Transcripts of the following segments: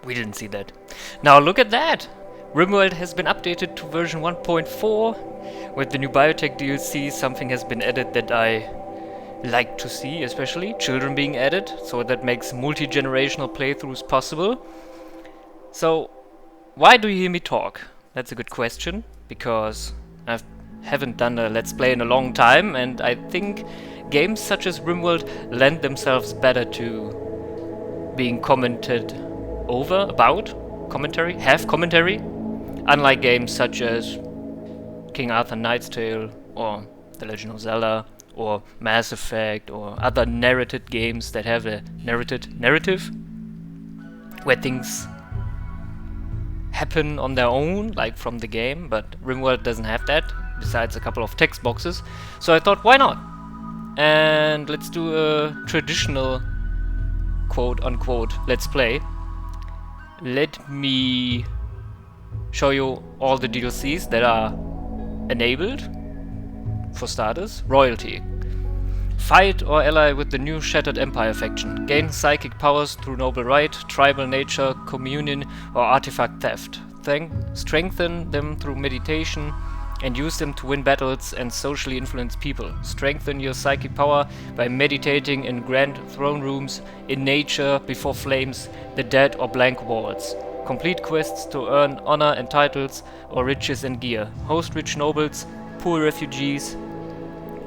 We didn't see that. Now look at that! RimWorld has been updated to version 1.4. With the new biotech DLC, something has been added that I like to see, especially children being added, so that makes multi-generational playthroughs possible. So, why do you hear me talk? That's a good question, because I haven't done a Let's Play in a long time, and I think games such as RimWorld lend themselves better to being commented over, about, commentary, have commentary, unlike games such as King Arthur Knight's Tale, or The Legend of Zelda, or Mass Effect, or other narrated games that have a narrative, where things happen on their own, like from the game, but RimWorld doesn't have that, besides a couple of text boxes. So I thought, why not? And let's do a traditional quote-unquote Let's Play. Let me show you all the DLCs that are enabled. For starters, royalty. Fight or ally with the new Shattered Empire faction. Gain psychic powers through noble right, tribal nature, communion, or artifact theft. Strengthen them through meditation and use them to win battles and socially influence people. Strengthen your psychic power by meditating in grand throne rooms, in nature, before flames, the dead, or blank walls. Complete quests to earn honor and titles, or riches and gear. Host rich nobles, poor refugees,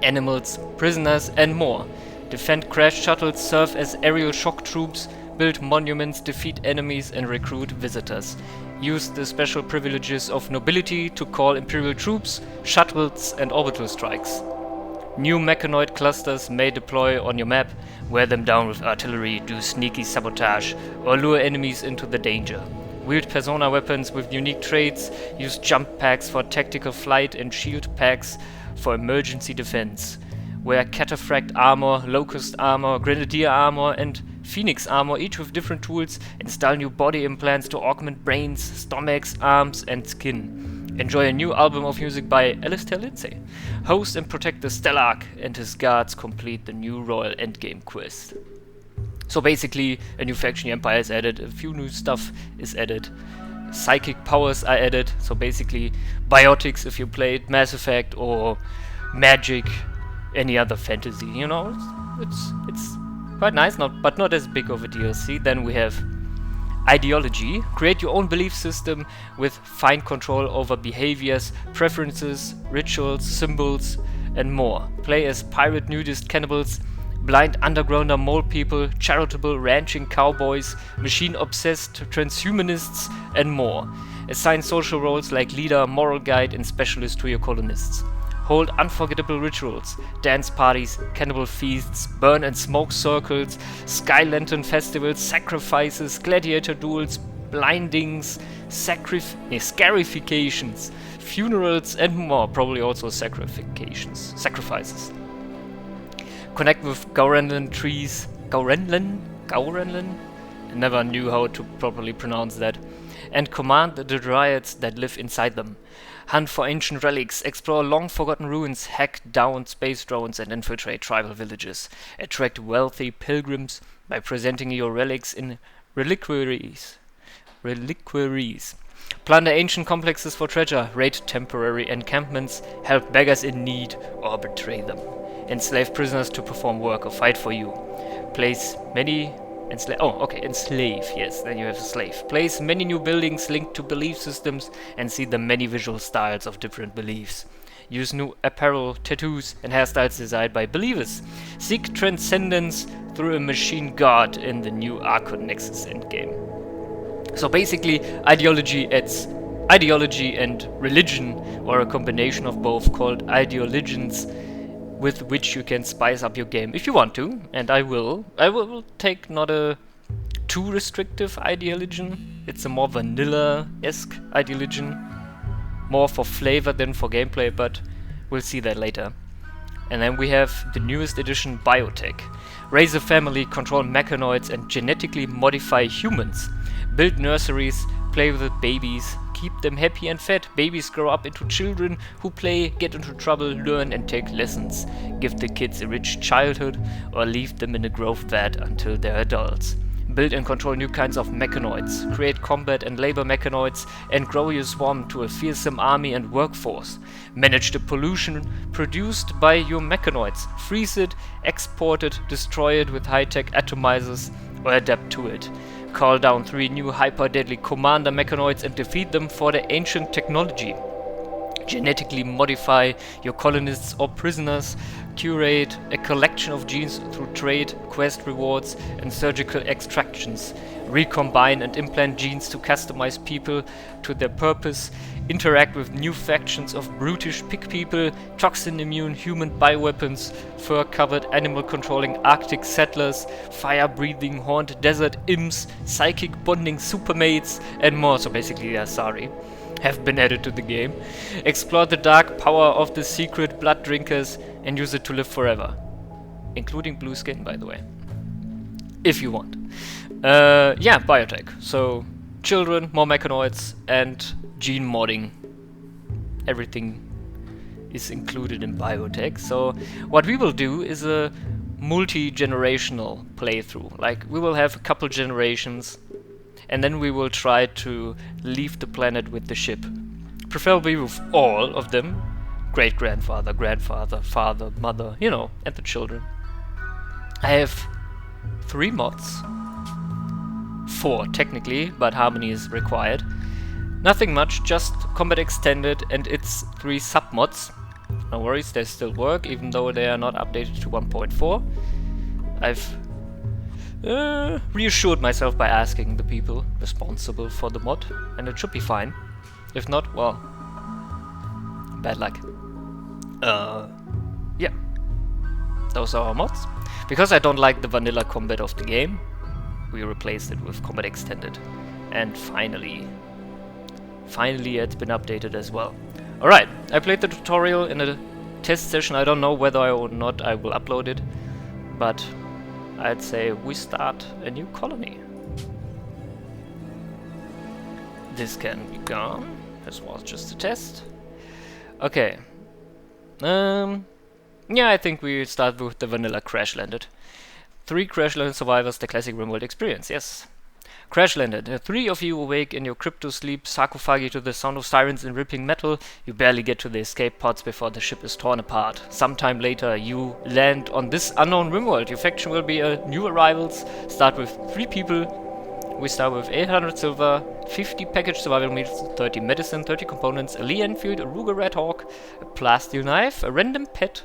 animals, prisoners, and more. Defend crashed shuttles, serve as aerial shock troops, build monuments, defeat enemies, and recruit visitors. Use the special privileges of nobility to call imperial troops, shuttles, and orbital strikes. New mechanoid clusters may deploy on your map. Wear them down with artillery, do sneaky sabotage, or lure enemies into the danger. Wield persona weapons with unique traits, use jump packs for tactical flight and shield packs for emergency defense. Wear cataphract armor, locust armor, grenadier armor, and phoenix armor, each with different tools. Install new body implants to augment brains, stomachs, arms, and skin. Enjoy a new album of music by Alistair Lindsay. Host and protect the Stellarch and his guards. Complete the new Royal Endgame quest. So basically, a new faction Empire is added, a few new stuff is added, psychic powers are added, so basically biotics if you played Mass Effect or magic, any other fantasy, you know, it's quite nice, but not as big of a DLC. Then we have ideology. Create your own belief system with fine control over behaviors, preferences, rituals, symbols, and more. Play as pirate nudist cannibals, blind undergrounder mole people, charitable ranching cowboys, machine-obsessed transhumanists, and more. Assign social roles like leader, moral guide, and specialist to your colonists. Hold unforgettable rituals, dance parties, cannibal feasts, burn and smoke circles, sky lantern festivals, sacrifices, gladiator duels, blindings, scarifications, funerals, and more. Probably also sacrifices. Connect with Gaurenland trees. Gaurenland? I never knew how to properly pronounce that. And command the dryads that live inside them. Hunt for ancient relics, explore long-forgotten ruins, hack down space drones, and infiltrate tribal villages. Attract wealthy pilgrims by presenting your relics in reliquaries. Plunder ancient complexes for treasure, raid temporary encampments, help beggars in need, or betray them. Enslave prisoners to perform work or fight for you. Enslave, yes, then you have a slave. Place many new buildings linked to belief systems and see the many visual styles of different beliefs. Use new apparel, tattoos, and hairstyles designed by believers. Seek transcendence through a machine god in the new Archon Nexus endgame. So basically, ideology and religion, or a combination of both, called ideologians, with which you can spice up your game if you want to, and I will. I will take not a too restrictive ideology. It's a more vanilla-esque ideology, more for flavor than for gameplay, but we'll see that later. And then we have the newest edition, Biotech. Raise a family, control mechanoids, and genetically modify humans. Build nurseries, play with babies, keep them happy and fed. Babies grow up into children who play, get into trouble, learn, and take lessons. Give the kids a rich childhood, or leave them in a growth vat until they're adults. Build and control new kinds of mechanoids. Create combat and labor mechanoids and grow your swarm to a fearsome army and workforce. Manage the pollution produced by your mechanoids. Freeze it, export it, destroy it with high-tech atomizers, or adapt to it. Call down 3 new hyper-deadly commander mechanoids and defeat them for their ancient technology. Genetically modify your colonists or prisoners. Curate a collection of genes through trade, quest rewards, and surgical extractions. Recombine and implant genes to customize people to their purpose. Interact with new factions of brutish pig people, toxin-immune human bioweapons, fur-covered animal-controlling Arctic settlers, fire-breathing horned desert imps, psychic bonding supermates, and more. So basically, Asari have been added to the game. Explore the dark power of the secret blood drinkers and use it to live forever. Including blue skin, by the way. If you want. Yeah, biotech. So, children, more mechanoids, and gene modding. Everything is included in biotech. So, what we will do is a multi-generational playthrough. Like, we will have a couple generations, and then we will try to leave the planet with the ship. Preferably with all of them. Great-grandfather, grandfather, father, mother, you know, and the children. I have 3 mods. 4 technically, but harmony is required. Nothing much, just Combat Extended and its 3 submods. No worries, they still work, even though they are not updated to 1.4. I've reassured myself by asking the people responsible for the mod, and it should be fine. If not, well, bad luck. Yeah. Those are our mods. Because I don't like the vanilla combat of the game, we replaced it with Combat Extended. And finally it's been updated as well. Alright, I played the tutorial in a test session. I don't know whether or not I will upload it, but I'd say we start a new colony. This can be gone. This was just a test. Okay. Yeah, I think we start with the vanilla Crash Landed. 3 Crash Landed survivors, the classic RimWorld experience, yes. Crash Landed. 3 of you awake in your crypto sleep, sarcophagi to the sound of sirens and ripping metal. You barely get to the escape pods before the ship is torn apart. Sometime later, you land on this unknown RimWorld. Your faction will be new arrivals. Start with 3 people. We start with 800 silver, 50 packaged survival meals, 30 medicine, 30 components, a Lee Enfield, a Ruger Red Hawk, a plasteel knife, a random pet,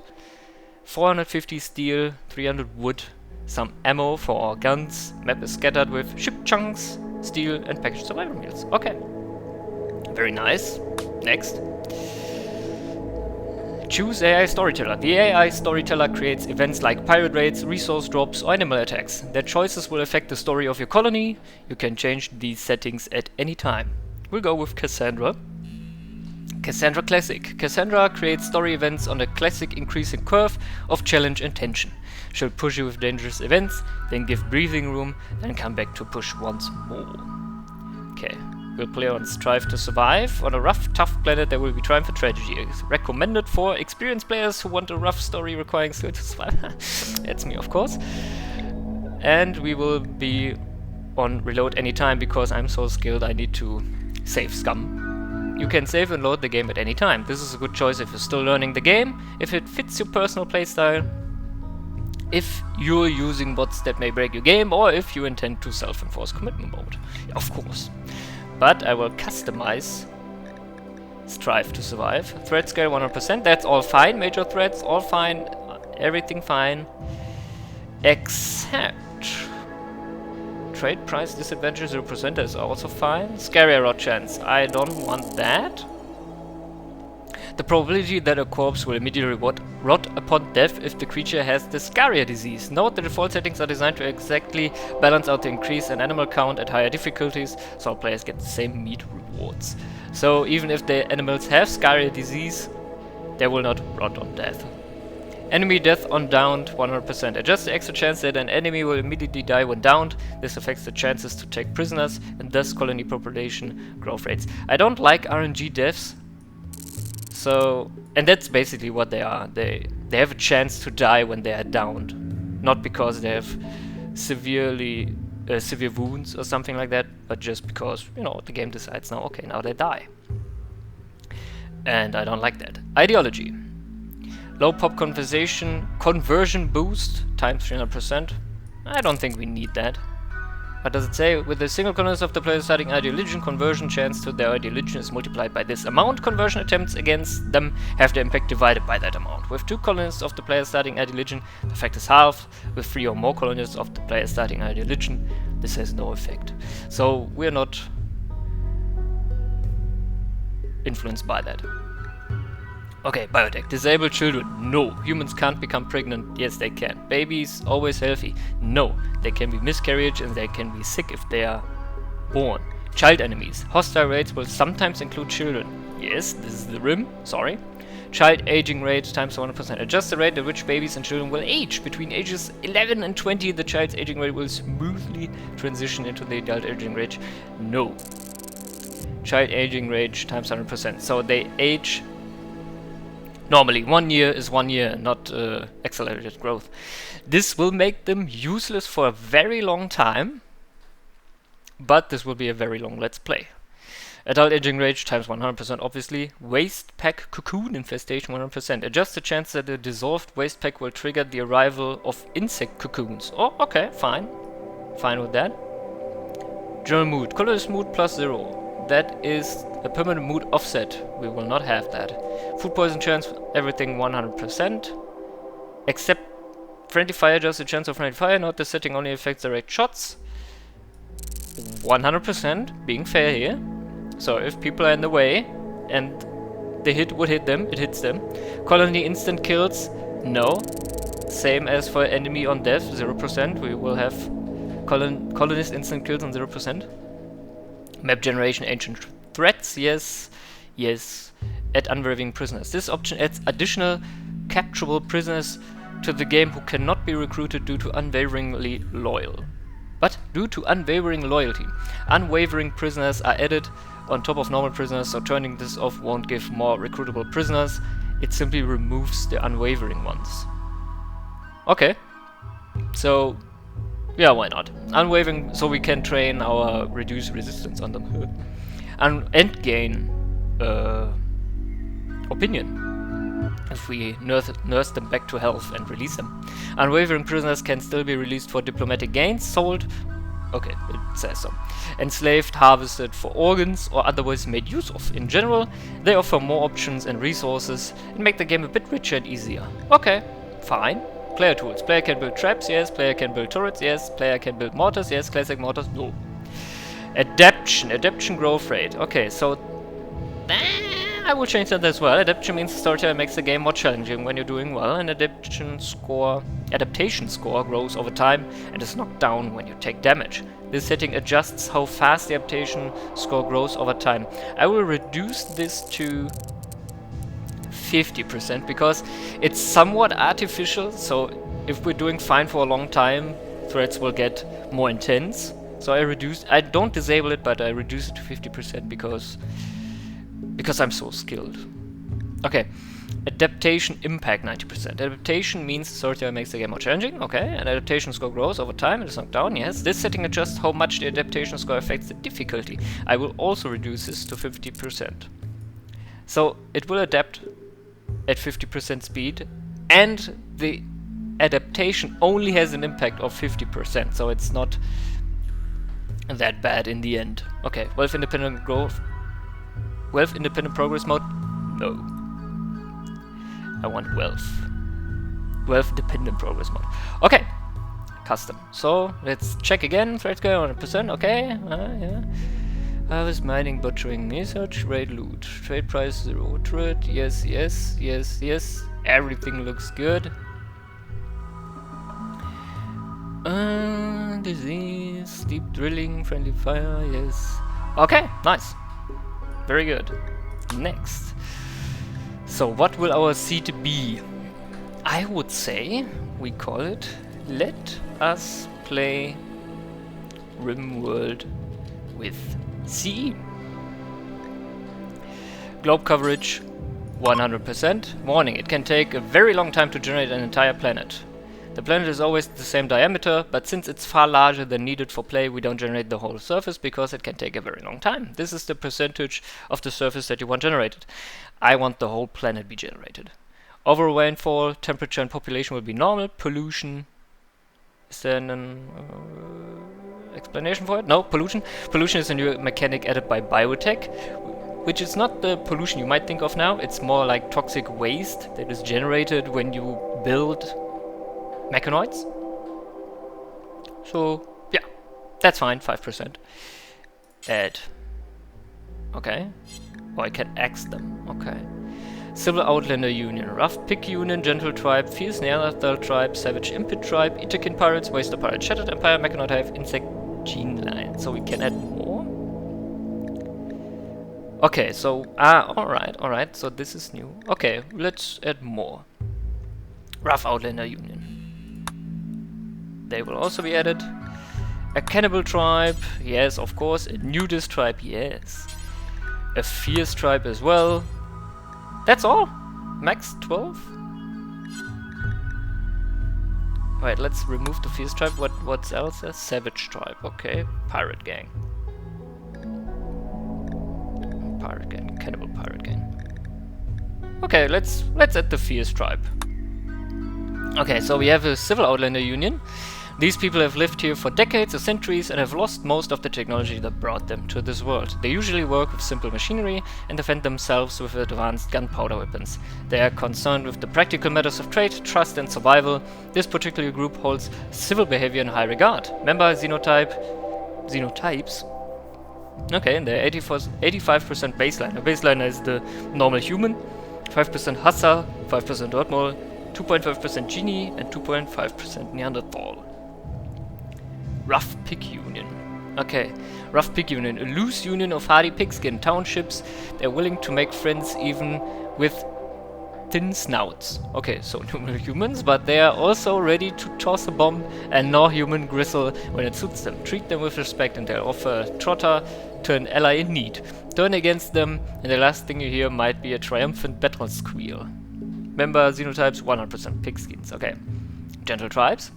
450 steel, 300 wood, some ammo for our guns. Map is scattered with ship chunks, steel, and packaged survival meals. Okay. Very nice. Next. Choose AI Storyteller. The AI Storyteller creates events like pirate raids, resource drops, or animal attacks. Their choices will affect the story of your colony. You can change these settings at any time. We'll go with Cassandra. Cassandra Classic. Cassandra creates story events on a classic increasing curve of challenge and tension. She'll push you with dangerous events, then give breathing room, then come back to push once more. Okay. We'll play on Strive to Survive. On a rough, tough planet, there will be Triumph and Tragedy. It's recommended for experienced players who want a rough story requiring skill to survive. That's me, of course. And we will be on reload anytime because I'm so skilled I need to save scum. You can save and load the game at any time. This is a good choice if you're still learning the game, if it fits your personal playstyle, if you're using bots that may break your game, or if you intend to self-enforce commitment mode. Of course. But I will customize Strive to Survive. Threat scale 100%, that's all fine. Major threats, all fine. Everything fine. Except trade price disadvantage 0% is also fine. Scary rot chance, I don't want that. The probability that a corpse will immediately rot upon death if the creature has the Scaria disease. Note the default settings are designed to exactly balance out the increase in animal count at higher difficulties, so players get the same meat rewards. So even if the animals have Scaria disease, they will not rot on death. Enemy death on downed 100%. Adjust the extra chance that an enemy will immediately die when downed. This affects the chances to take prisoners and thus colony population growth rates. I don't like RNG deaths. So, and that's basically what they are. They have a chance to die when they are downed, not because they have severely severe wounds or something like that, but just because, you know, the game decides now, okay, now they die. And I don't like that. Ideology. Low pop conversion boost times 300%. I don't think we need that. What does it say? With the single colonist of the player starting ideology, conversion chance to their ideology is multiplied by this amount. Conversion attempts against them have their impact divided by that amount. With 2 colonists of the player starting ideology, the effect is half. With 3 or more colonists of the player starting ideology, this has no effect. So we're not influenced by that. Okay, biotech. Disable children. No. Humans can't become pregnant. Yes, they can. Babies always healthy. No. They can be miscarriage and they can be sick if they are born. Child enemies. Hostile rates will sometimes include children. Yes, this is the Rim. Sorry. Child aging rate times 100%. Adjust the rate at which babies and children will age. Between ages 11 and 20, the child's aging rate will smoothly transition into the adult aging rate. No. Child aging rate times 100%. So they age. Normally, 1 year is 1 year, not accelerated growth. This will make them useless for a very long time, but this will be a very long let's play. Adult aging rate times 100%, obviously. Waste pack cocoon infestation 100%. Adjust the chance that a dissolved waste pack will trigger the arrival of insect cocoons. Oh, okay, fine. Fine with that. General mood. Colorless mood plus 0. That is a permanent mood offset. We will not have that. Food poison chance, everything 100%. Except friendly fire, just a chance of friendly fire. Note the setting only affects direct shots. 100%, being fair here. So if people are in the way and the hit would hit them, it hits them. Colony instant kills, no. Same as for enemy on death, 0%. We will have colonist instant kills on 0%. Map generation, ancient threats, yes, yes. Add unwavering prisoners. This option adds additional capturable prisoners to the game who cannot be recruited due to unwaveringly loyal. But due to unwavering loyalty, unwavering prisoners are added on top of normal prisoners, so turning this off won't give more recruitable prisoners. It simply removes the unwavering ones. Okay, so yeah, why not? Unwavering, so we can train our reduced resistance on them. And gain opinion if we nurse them back to health and release them. Unwavering prisoners can still be released for diplomatic gains, sold, okay, it says so, enslaved, harvested for organs, or otherwise made use of. In general, they offer more options and resources and make the game a bit richer and easier. Okay, fine. Player tools. Player can build traps, yes. Player can build turrets, yes. Player can build mortars, yes. Classic mortars, no. Adaption. Adaption growth rate. Okay, so I will change that as well. Adaptation means storytelling makes the game more challenging when you're doing well, and adaptation score grows over time and is knocked down when you take damage. This setting adjusts how fast the adaptation score grows over time. I will reduce this to 50% because it's somewhat artificial, so if we're doing fine for a long time, threats will get more intense. So I don't disable it, but I reduce it to 50% because I'm so skilled. Okay, adaptation impact 90%. Adaptation means storytelling makes the game more challenging, okay, and adaptation score grows over time, it is knocked down, yes. This setting adjusts how much the adaptation score affects the difficulty. I will also reduce this to 50%. So it will adapt at 50% speed, and the adaptation only has an impact of 50%, so it's not that bad in the end. Okay, wealth independent growth. Wealth independent progress mode? No. I want wealth. Wealth dependent progress mode. Okay. Custom. So let's check again. Threat score 100%. Okay. Yeah. Harvest, mining, butchering, research, raid, loot. Trade price 0. Turret. Yes, yes, yes, yes. Everything looks good. Disease, deep drilling, friendly fire. Yes. Okay. Nice. Very good. Next. So what will our seed be? I would say we call it Let Us Play RimWorld with CE. Globe coverage 100%. Warning, it can take a very long time to generate an entire planet. The planet is always the same diameter, but since it's far larger than needed for play, we don't generate the whole surface because it can take a very long time. This is the percentage of the surface that you want generated. I want the whole planet be generated. Overall rainfall, temperature and population will be normal. Pollution. Is there an explanation for it? No, pollution. Pollution is a new mechanic added by biotech, which is not the pollution you might think of now. It's more like toxic waste that is generated when you build mechanoids. So, yeah, that's fine, 5%. Add. Okay. Or I can X them. Okay. Civil Outlander Union, Rough Pig Union, Gentle Tribe, Fierce Neanderthal Tribe, Savage Impet Tribe, Itakin Pirates, Waster Pirate, Shattered Empire, Mechanoid Hive, Insect Gene Line. So we can add more. Okay, so, alright, so this is new. Okay, let's add more. Rough Outlander Union. They will also be added. A Cannibal Tribe, yes, of course. A Nudist Tribe, yes. A Fierce Tribe as well. That's all? Max 12? Right, let's remove the Fierce Tribe. What's else? A Savage Tribe, okay. Pirate Gang. Pirate Gang, Cannibal Pirate Gang. Okay, let's add the Fierce Tribe. Okay, so we have a Civil Outlander Union. These people have lived here for decades or centuries and have lost most of the technology that brought them to this world. They usually work with simple machinery and defend themselves with advanced gunpowder weapons. They are concerned with the practical matters of trade, trust and survival. This particular group holds civil behavior in high regard. Member xenotypes? Okay, and they're 85% baseliner. Baseliner is the normal human, 5% Hussar, 5% Dortmund, 2.5% Genie and 2.5% Neanderthal. Rough Pig Union. Okay, Rough Pig Union, a loose union of hardy pigskin townships. They're willing to make friends even with thin snouts. Okay, so normal humans, but they are also ready to toss a bomb and gnaw human gristle when it suits them. Treat them with respect and they'll offer a trotter to an ally in need. Turn against them and the last thing you hear might be a triumphant battle squeal. Member xenotypes 100% pigskins. Okay, Gentle Tribes.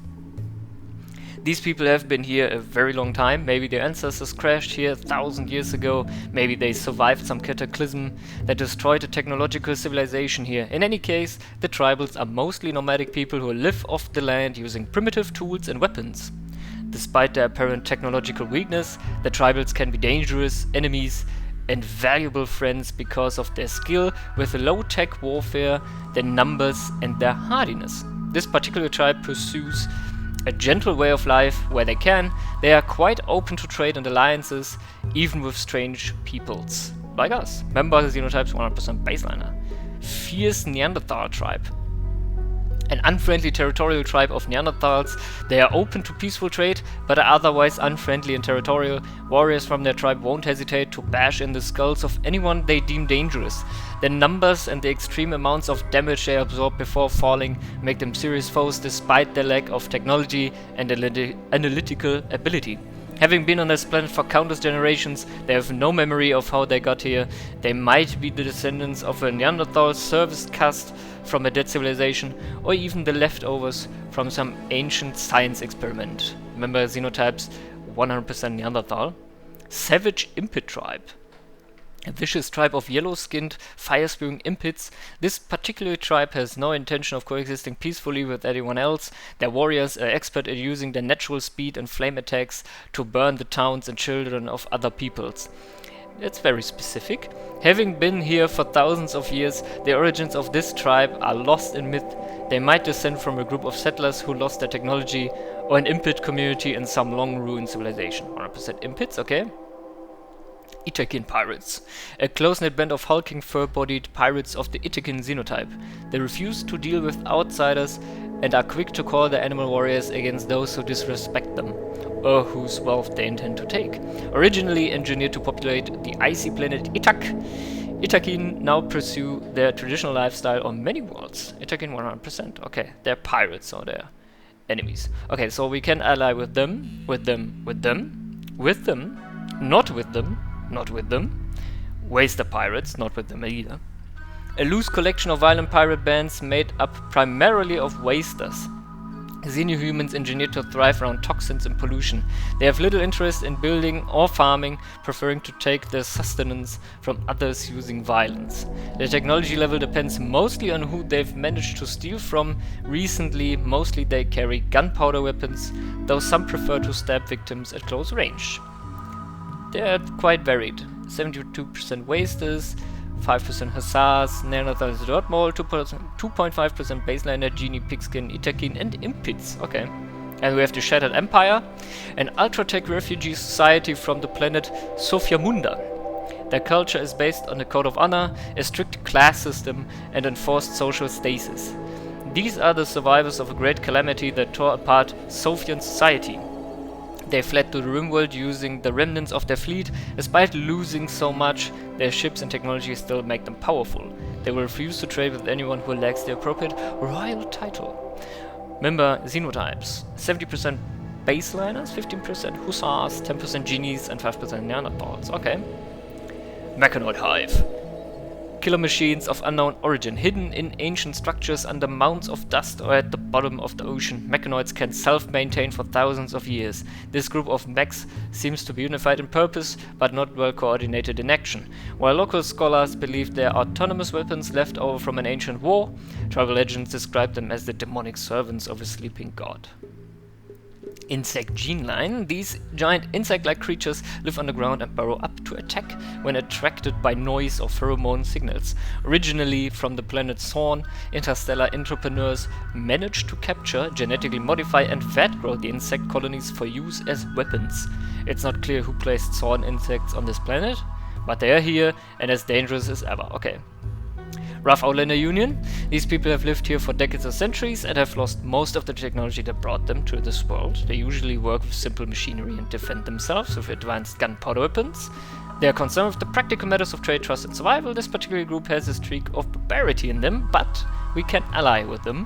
These people have been here a very long time. Maybe their ancestors crashed here 1,000 years ago. Maybe they survived some cataclysm that destroyed a technological civilization here. In any case, the tribals are mostly nomadic people who live off the land using primitive tools and weapons. Despite their apparent technological weakness, the tribals can be dangerous enemies and valuable friends because of their skill with low-tech warfare, their numbers and their hardiness. This particular tribe pursues a gentle way of life where they can. They are quite open to trade and alliances, even with strange peoples, like us. Member xenotypes 100% baseliner. Fierce Neanderthal tribe. An unfriendly territorial tribe of Neanderthals. They are open to peaceful trade, but are otherwise unfriendly and territorial. Warriors from their tribe won't hesitate to bash in the skulls of anyone they deem dangerous. Their numbers and the extreme amounts of damage they absorb before falling make them serious foes despite their lack of technology and analytical ability. Having been on this planet for countless generations, they have no memory of how they got here. They might be the descendants of a Neanderthal service caste from a dead civilization, or even the leftovers from some ancient science experiment. Remember xenotypes 100% Neanderthal. Savage Impet Tribe. A vicious tribe of yellow-skinned, fire-spewing impets. This particular tribe has no intention of coexisting peacefully with anyone else. Their warriors are expert at using their natural speed and flame attacks to burn the towns and children of other peoples. That's very specific. Having been here for thousands of years, the origins of this tribe are lost in myth. They might descend from a group of settlers who lost their technology, or an impet community in some long-ruined civilization. 100% impets, okay. Itakin Pirates. A close-knit band of hulking, fur-bodied pirates of the Itakin xenotype. They refuse to deal with outsiders and are quick to call their animal warriors against those who disrespect them, or whose wealth they intend to take. Originally engineered to populate the icy planet Itakin now pursue their traditional lifestyle on many worlds. Itakin 100%. Okay, they're pirates, so they're enemies. Okay, so we can ally with them, with them, with them, with them, not with them, not with them. Waster pirates, not with them either. A loose collection of violent pirate bands made up primarily of wasters. Xenohumans engineered to thrive around toxins and pollution. They have little interest in building or farming, preferring to take their sustenance from others using violence. Their technology level depends mostly on who they've managed to steal from. Recently, mostly they carry gunpowder weapons, though some prefer to stab victims at close range. They're quite varied. 72% wasters, 5% Hussars, Neanderthals, Dortmol, 2.5% Baseliner, Genie, Pigskin, Itakin, and Impits. Okay. And we have the Shattered Empire, an ultra-tech refugee society from the planet Sophia Munda. Their culture is based on a code of honor, a strict class system, and enforced social stasis. These are the survivors of a great calamity that tore apart Sophian society. They fled to the RimWorld using the remnants of their fleet. Despite losing so much, their ships and technology still make them powerful. They will refuse to trade with anyone who lacks the appropriate royal title. Remember, xenotypes. 70% baseliners, 15% hussars, 10% genies, and 5% Neanderthals. Okay. Mechanoid Hive. Killer machines of unknown origin, hidden in ancient structures under mounds of dust or at the bottom of the ocean. Mechanoids can self-maintain for thousands of years. This group of mechs seems to be unified in purpose, but not well coordinated in action. While local scholars believe they are autonomous weapons left over from an ancient war, tribal legends describe them as the demonic servants of a sleeping god. Insect gene line. These giant insect-like creatures live underground and burrow up to attack when attracted by noise or pheromone signals. Originally from the planet Thorn, interstellar entrepreneurs managed to capture, genetically modify, and fat grow the insect colonies for use as weapons. It's not clear who placed Thorn insects on this planet, but they are here and as dangerous as ever. Okay. Rough Outlander Union. These people have lived here for decades or centuries and have lost most of the technology that brought them to this world. They usually work with simple machinery and defend themselves with advanced gunpowder weapons. They are concerned with the practical matters of trade, trust, and survival. This particular group has a streak of barbarity in them, but we can ally with them.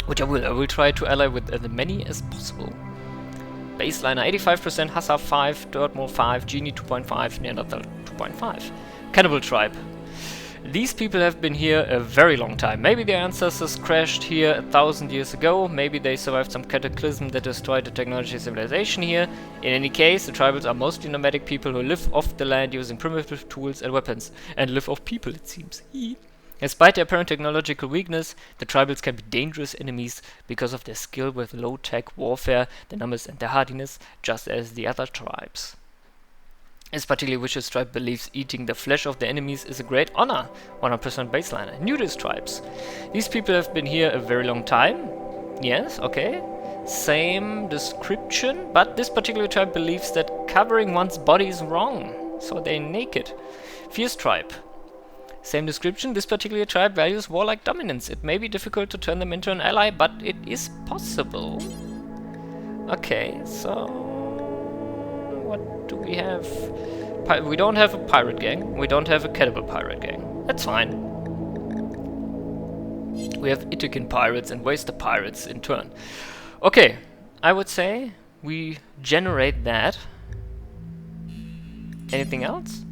Which I will. I will try to ally with as many as possible. Baseliner 85%, Hussar 5, Dirtmore 5, Genie 2.5, Neanderthal 2.5. Cannibal Tribe. These people have been here a very long time. Maybe their ancestors crashed here 1,000 years ago. Maybe they survived some cataclysm that destroyed the technology civilization here. In any case, the tribals are mostly nomadic people who live off the land using primitive tools and weapons. And live off people, it seems. Despite their apparent technological weakness, the tribals can be dangerous enemies because of their skill with low-tech warfare, their numbers and their hardiness, just as the other tribes. This particularly vicious tribe believes eating the flesh of their enemies is a great honor. 100% baseliner. Nudist tribes. These people have been here a very long time. Yes, okay. Same description, but this particular tribe believes that covering one's body is wrong, so they're naked. Fierce tribe. Same description, this particular tribe values warlike dominance. It may be difficult to turn them into an ally, but it is possible. Okay, so... what do we have? We don't have a pirate gang. We don't have a cannibal pirate gang. That's fine. We have Itakin pirates and Waster pirates in turn. Okay, I would say we generate that. Anything else?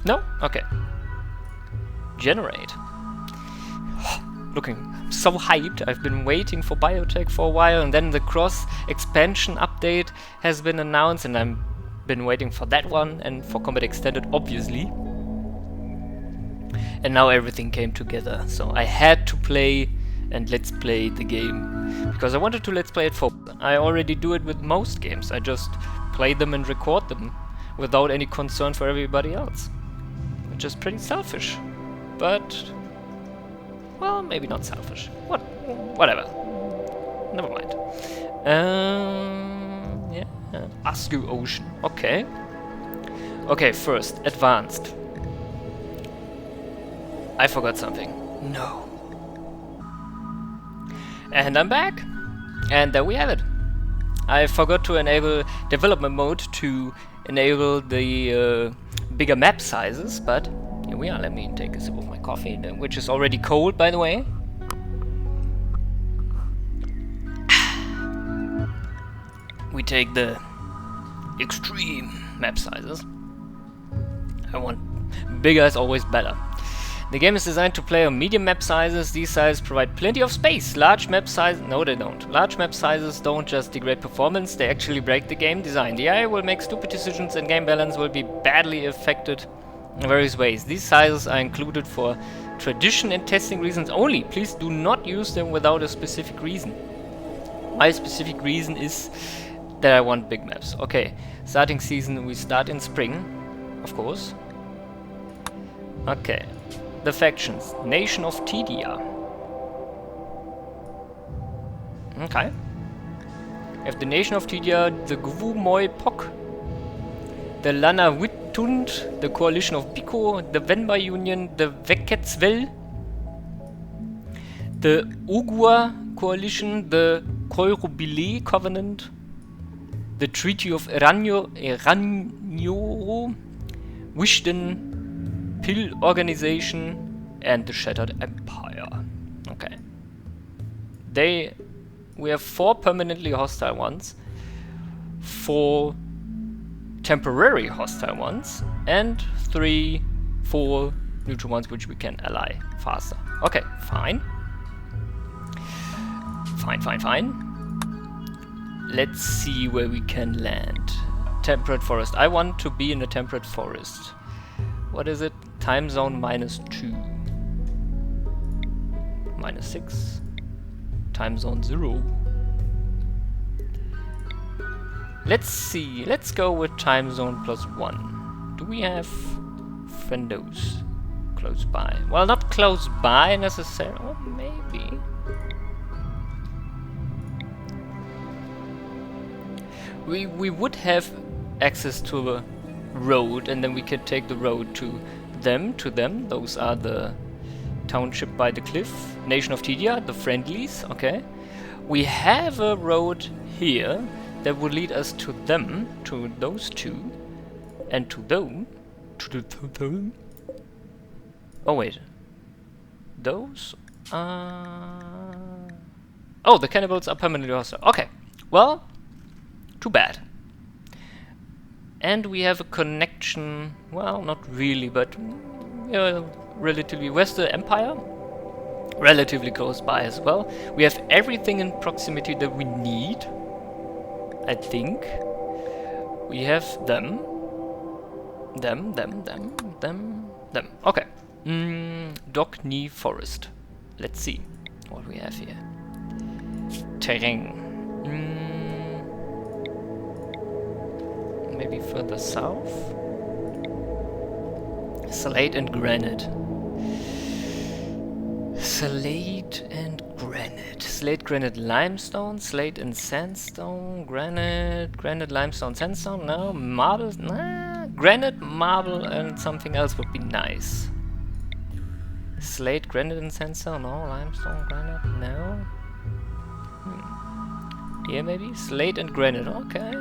No? Okay. Generate. Looking so hyped. I've been waiting for biotech for a while, and then the cross expansion update has been announced, and I've been waiting for that one and for Combat Extended, obviously. And now everything came together, so I had to play and let's play the game because I wanted to let's play it for. I already do it with most games. I just play them and record them without any concern for everybody else, which is pretty selfish, but well, maybe not selfish. Whatever. Never mind. Yeah. Askew Ocean. Okay. Okay, first, advanced. I forgot something. No. And I'm back. And there we have it. I forgot to enable development mode to enable the bigger map sizes, but here we are. Let me take a sip of my coffee, which is already cold, by the way. We take the extreme map sizes. I want bigger is always better. The game is designed to play on medium map sizes. These sizes provide plenty of space. Large map sizes... No, they don't. Large map sizes don't just degrade performance, they actually break the game design. The AI will make stupid decisions and game balance will be badly affected in various ways. These sizes are included for tradition and testing reasons only. Please do not use them without a specific reason. My specific reason is that I want big maps. Okay, starting season, we start in spring, of course. Okay. The factions. Nation of Tedia. Okay. We have the Nation of Tedia, the Gwu Moi Pok, the Lana Wittund, the Coalition of Biko, the Venba Union, the Veketsvel, the Ugua Coalition, the Koirobile Covenant, the Treaty of Eranyoro, Wishden Pill Organization, and the Shattered Empire. Okay. We have 4 permanently hostile ones, 4 temporary hostile ones, and 4 neutral ones which we can ally faster. Okay, fine. Fine. Let's see where we can land. Temperate forest. I want to be in a temperate forest. What is it? Time zone -2. -6. Time zone 0. Let's see. Let's go with time zone +1. Do we have friendos close by? Well, not close by necessarily. Oh, maybe. We would have access to the road, and then we could take the road to them. Those are the township by the cliff, Nation of Tedia, the friendlies. Okay, we have a road here that would lead us to them, to those two, and to them, Oh wait, those are... Oh, the cannibals are permanently hostile. Okay, well, too bad. And we have a connection, well, not really, but relatively. Where's the Empire? Relatively close by as well. We have everything in proximity that we need, I think. We have them. Okay. Dokni Forest. Let's see what we have here. Terrain. Maybe further south. Slate and granite. Slate and granite. Slate, granite, limestone. Slate and sandstone. Granite, limestone, sandstone. No. Marble. Nah. Granite, marble, and something else would be nice. Slate, granite, and sandstone. No. Limestone, granite. No. Here maybe. Slate and granite. Okay.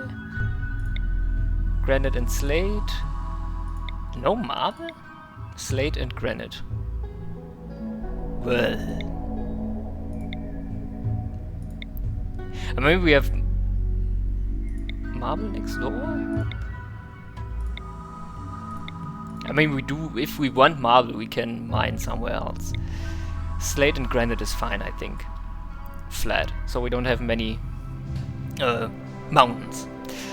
Granite and slate. No marble? Slate and granite. Well. Maybe we have marble next door? I mean, we do, if we want marble, we can mine somewhere else. Slate and granite is fine, I think. Flat, so we don't have many mountains.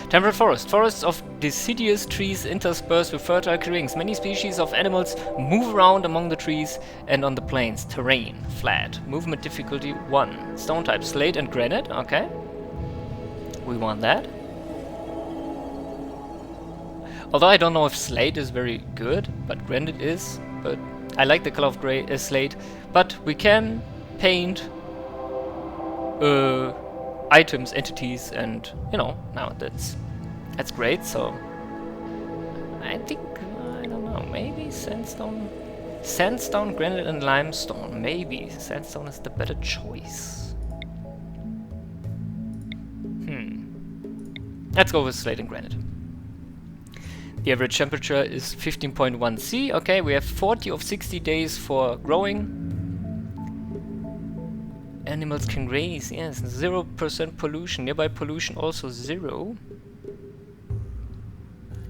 Temperate forest. Forests of deciduous trees interspersed with fertile clearings. Many species of animals move around among the trees and on the plains. Terrain. Flat. Movement difficulty 1. Stone type. Slate and granite. Okay. We want that. Although I don't know if slate is very good, but granite is. But I like the color of slate. But we can paint items, entities, and now that's great. So I think I don't know, maybe sandstone, granite, and limestone. Maybe sandstone is the better choice. Let's go with slate and granite. The average temperature is 15.1 C. Okay, we have 40 of 60 days for growing. Animals can graze, yes. 0% pollution. Nearby pollution also 0.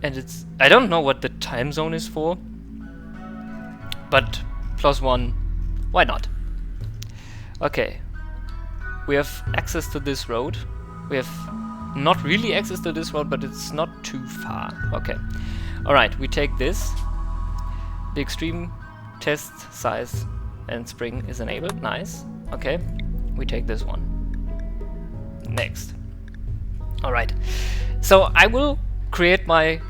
And it's... I don't know what the time zone is for. But +1. Why not? Okay. We have access to this road. We have not really access to this road, but it's not too far. Okay. Alright, we take this. The extreme test size and spring is enabled. Nice. Okay. We take this one. Next. Alright. So I will create my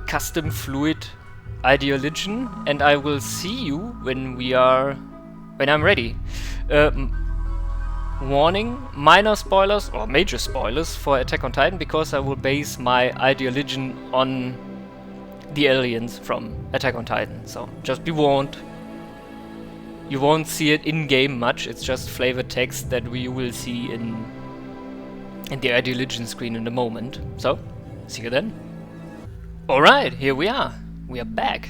custom fluid ideology, and I will see you when I'm ready. Warning, minor spoilers or major spoilers for Attack on Titan, because I will base my ideology on the aliens from Attack on Titan. So just be warned. You won't see it in-game much, it's just flavored text that we will see in the ideology screen in a moment. So, see you then. Alright, here we are. We are back.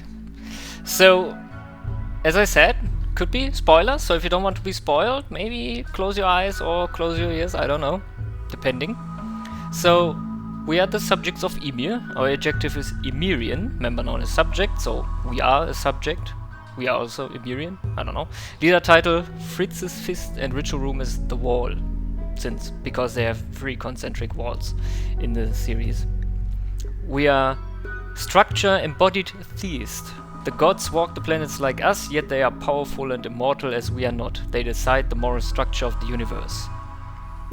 So, as I said, could be spoilers, so if you don't want to be spoiled, maybe close your eyes or close your ears, I don't know, depending. So, we are the subjects of Ymir. Our adjective is Ymirian, member known as subject, so we are a subject. We are also Ymirian, I don't know. Leader title, Fritz's Fist, and ritual room is the wall, because they have 3 concentric walls in the series. We are structure embodied theist. The gods walk the planets like us, yet they are powerful and immortal as we are not. They decide the moral structure of the universe.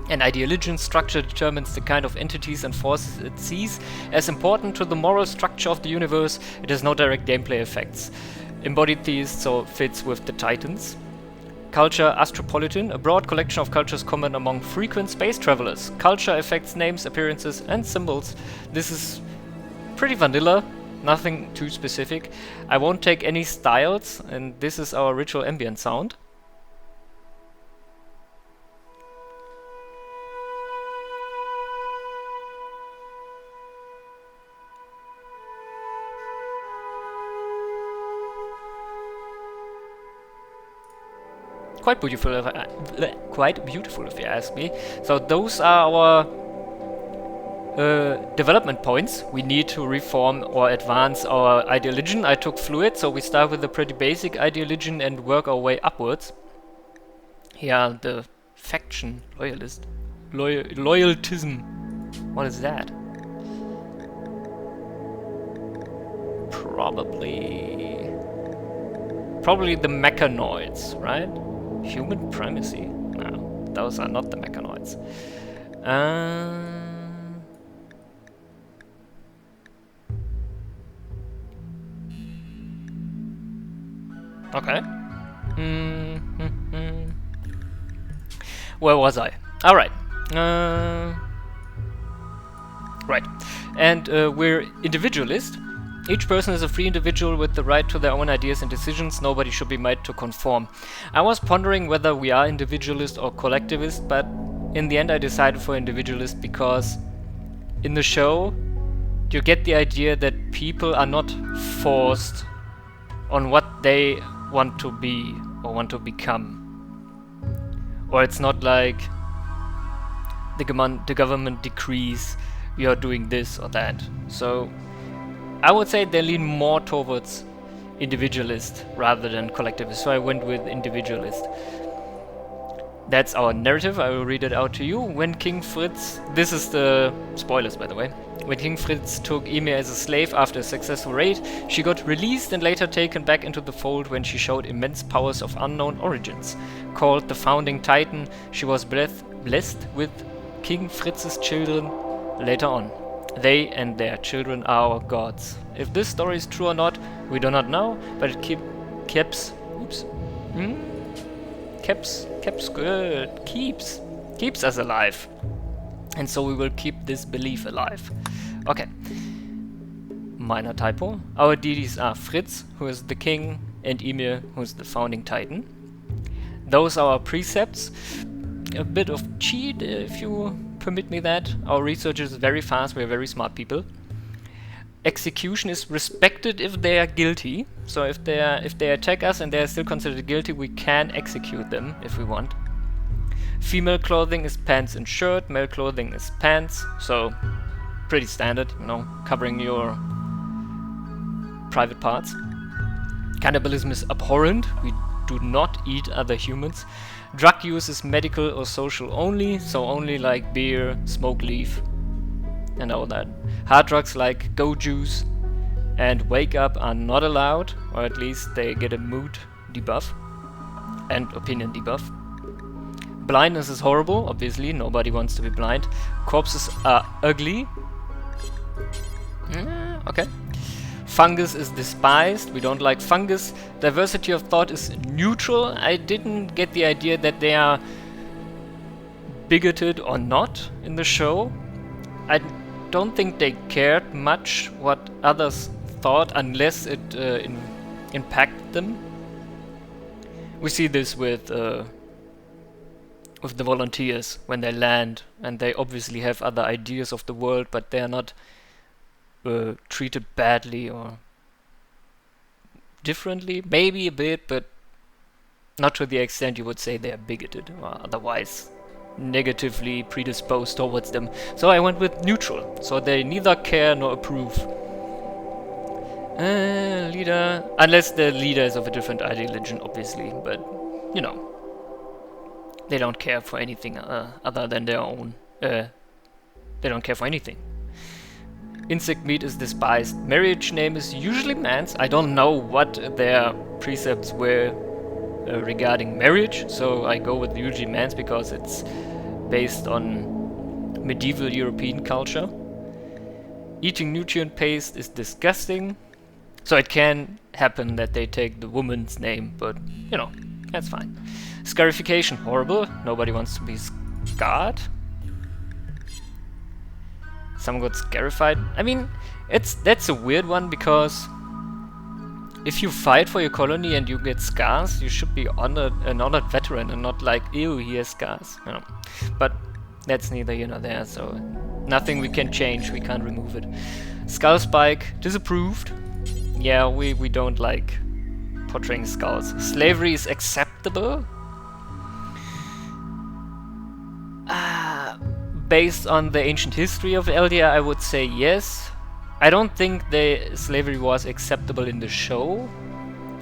An ideologian structure determines the kind of entities and forces it sees as important to the moral structure of the universe. It has no direct gameplay effects. Embodied theist, so fits with the Titans. Culture Astropolitan, a broad collection of cultures common among frequent space travelers. Culture affects names, appearances, and symbols. This is pretty vanilla. Nothing too specific. I won't take any styles, and this is our ritual ambient sound. Quite beautiful if you ask me. So those are our development points. We need to reform or advance our ideology. I took fluid, so we start with a pretty basic ideology and work our way upwards. Here are the faction loyaltism. What is that? Probably the mechanoids, right? Human primacy? No, those are not the mechanoids. Okay. Where was I? Alright. Right. And we're individualist. Each person is a free individual with the right to their own ideas and decisions. Nobody should be made to conform. I was pondering whether we are individualist or collectivist, but in the end I decided for individualist because in the show you get the idea that people are not forced on what they want to be or want to become. Or it's not like the government decrees you are doing this or that. So I would say they lean more towards individualist rather than collectivist, so I went with individualist. That's our narrative. I will read it out to you. When King Fritz... This is the spoilers, by the way. When King Fritz took Ymir as a slave after a successful raid, she got released and later taken back into the fold when she showed immense powers of unknown origins. Called the Founding Titan, she was blessed with King Fritz's children later on. They and their children are our gods. If this story is true or not, we do not know, but it keeps us alive. And so we will keep this belief alive. Okay. Minor typo. Our deities are Fritz, who is the king, and Ymir, who is the founding titan. Those are our precepts. A bit of cheat, if you permit me that. Our research is very fast, we are very smart people. Execution is respected if they are guilty. So if they attack us and they are still considered guilty, we can execute them if we want. Female clothing is pants and shirt, male clothing is pants, so pretty standard, you know, covering your private parts. Cannibalism is abhorrent. We do not eat other humans. Drug use is medical or social only, so only like beer, smoke leaf, and all that. Hard drugs like go juice and wake up are not allowed, or at least they get a mood debuff and opinion debuff. Blindness is horrible, obviously, nobody wants to be blind. Corpses are ugly. Okay. Fungus is despised, we don't like fungus. Diversity of thought is neutral. I didn't get the idea that they are bigoted or not in the show. I don't think they cared much what others thought unless it impacted them. We see this with the volunteers when they land, and they obviously have other ideas of the world, but they are not treated badly or differently. Maybe a bit, but not to the extent you would say they are bigoted or otherwise negatively predisposed towards them. So I went with neutral, so they neither care nor approve. Leader, unless the leader is of a different ideology, obviously, but you know, they don't care for anything other than their own. They don't care for anything. Insect meat is despised. Marriage name is usually man's. I don't know what their precepts were regarding marriage, so I go with usually man's because it's based on medieval European culture. Eating nutrient paste is disgusting, so it can happen that they take the woman's name, but you know, that's fine. Scarification, horrible. Nobody wants to be scarred. Someone got scarified. I mean, that's a weird one, because if you fight for your colony and you get scars, you should be an honored veteran and not like, ew, he has scars. You know. But that's neither here nor there, so nothing we can change, we can't remove it. Skull spike, disapproved. Yeah, we don't like portraying skulls. Slavery is acceptable. Based on the ancient history of Eldia, I would say yes. I don't think the slavery was acceptable in the show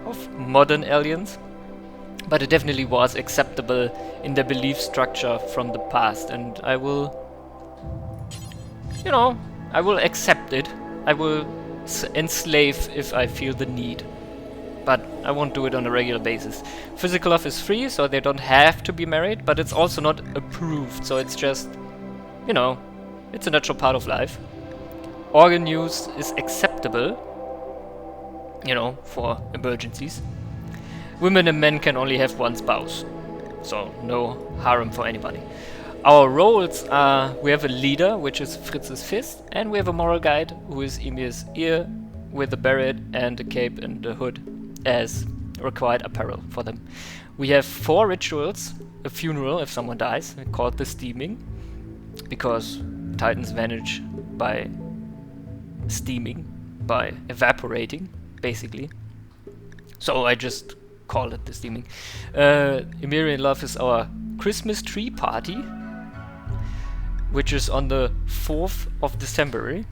of modern aliens, but it definitely was acceptable in the belief structure from the past, and I will, you know, I will accept it. I will enslave if I feel the need, but I won't do it on a regular basis. Physical love is free, so they don't have to be married, but it's also not approved, so it's just, you know, it's a natural part of life. Organ use is acceptable, you know, for emergencies. Women and men can only have one spouse, so no harem for anybody. Our roles are, we have a leader, which is Fritz's fist, and we have a moral guide, who is Emir's ear, with a beret and a cape and a hood as required apparel for them. We have 4 rituals: a funeral if someone dies, called the steaming, because Titans vanish by steaming, by evaporating, basically. So I just call it the steaming. Emirian love is our Christmas tree party, which is on the 4th of December.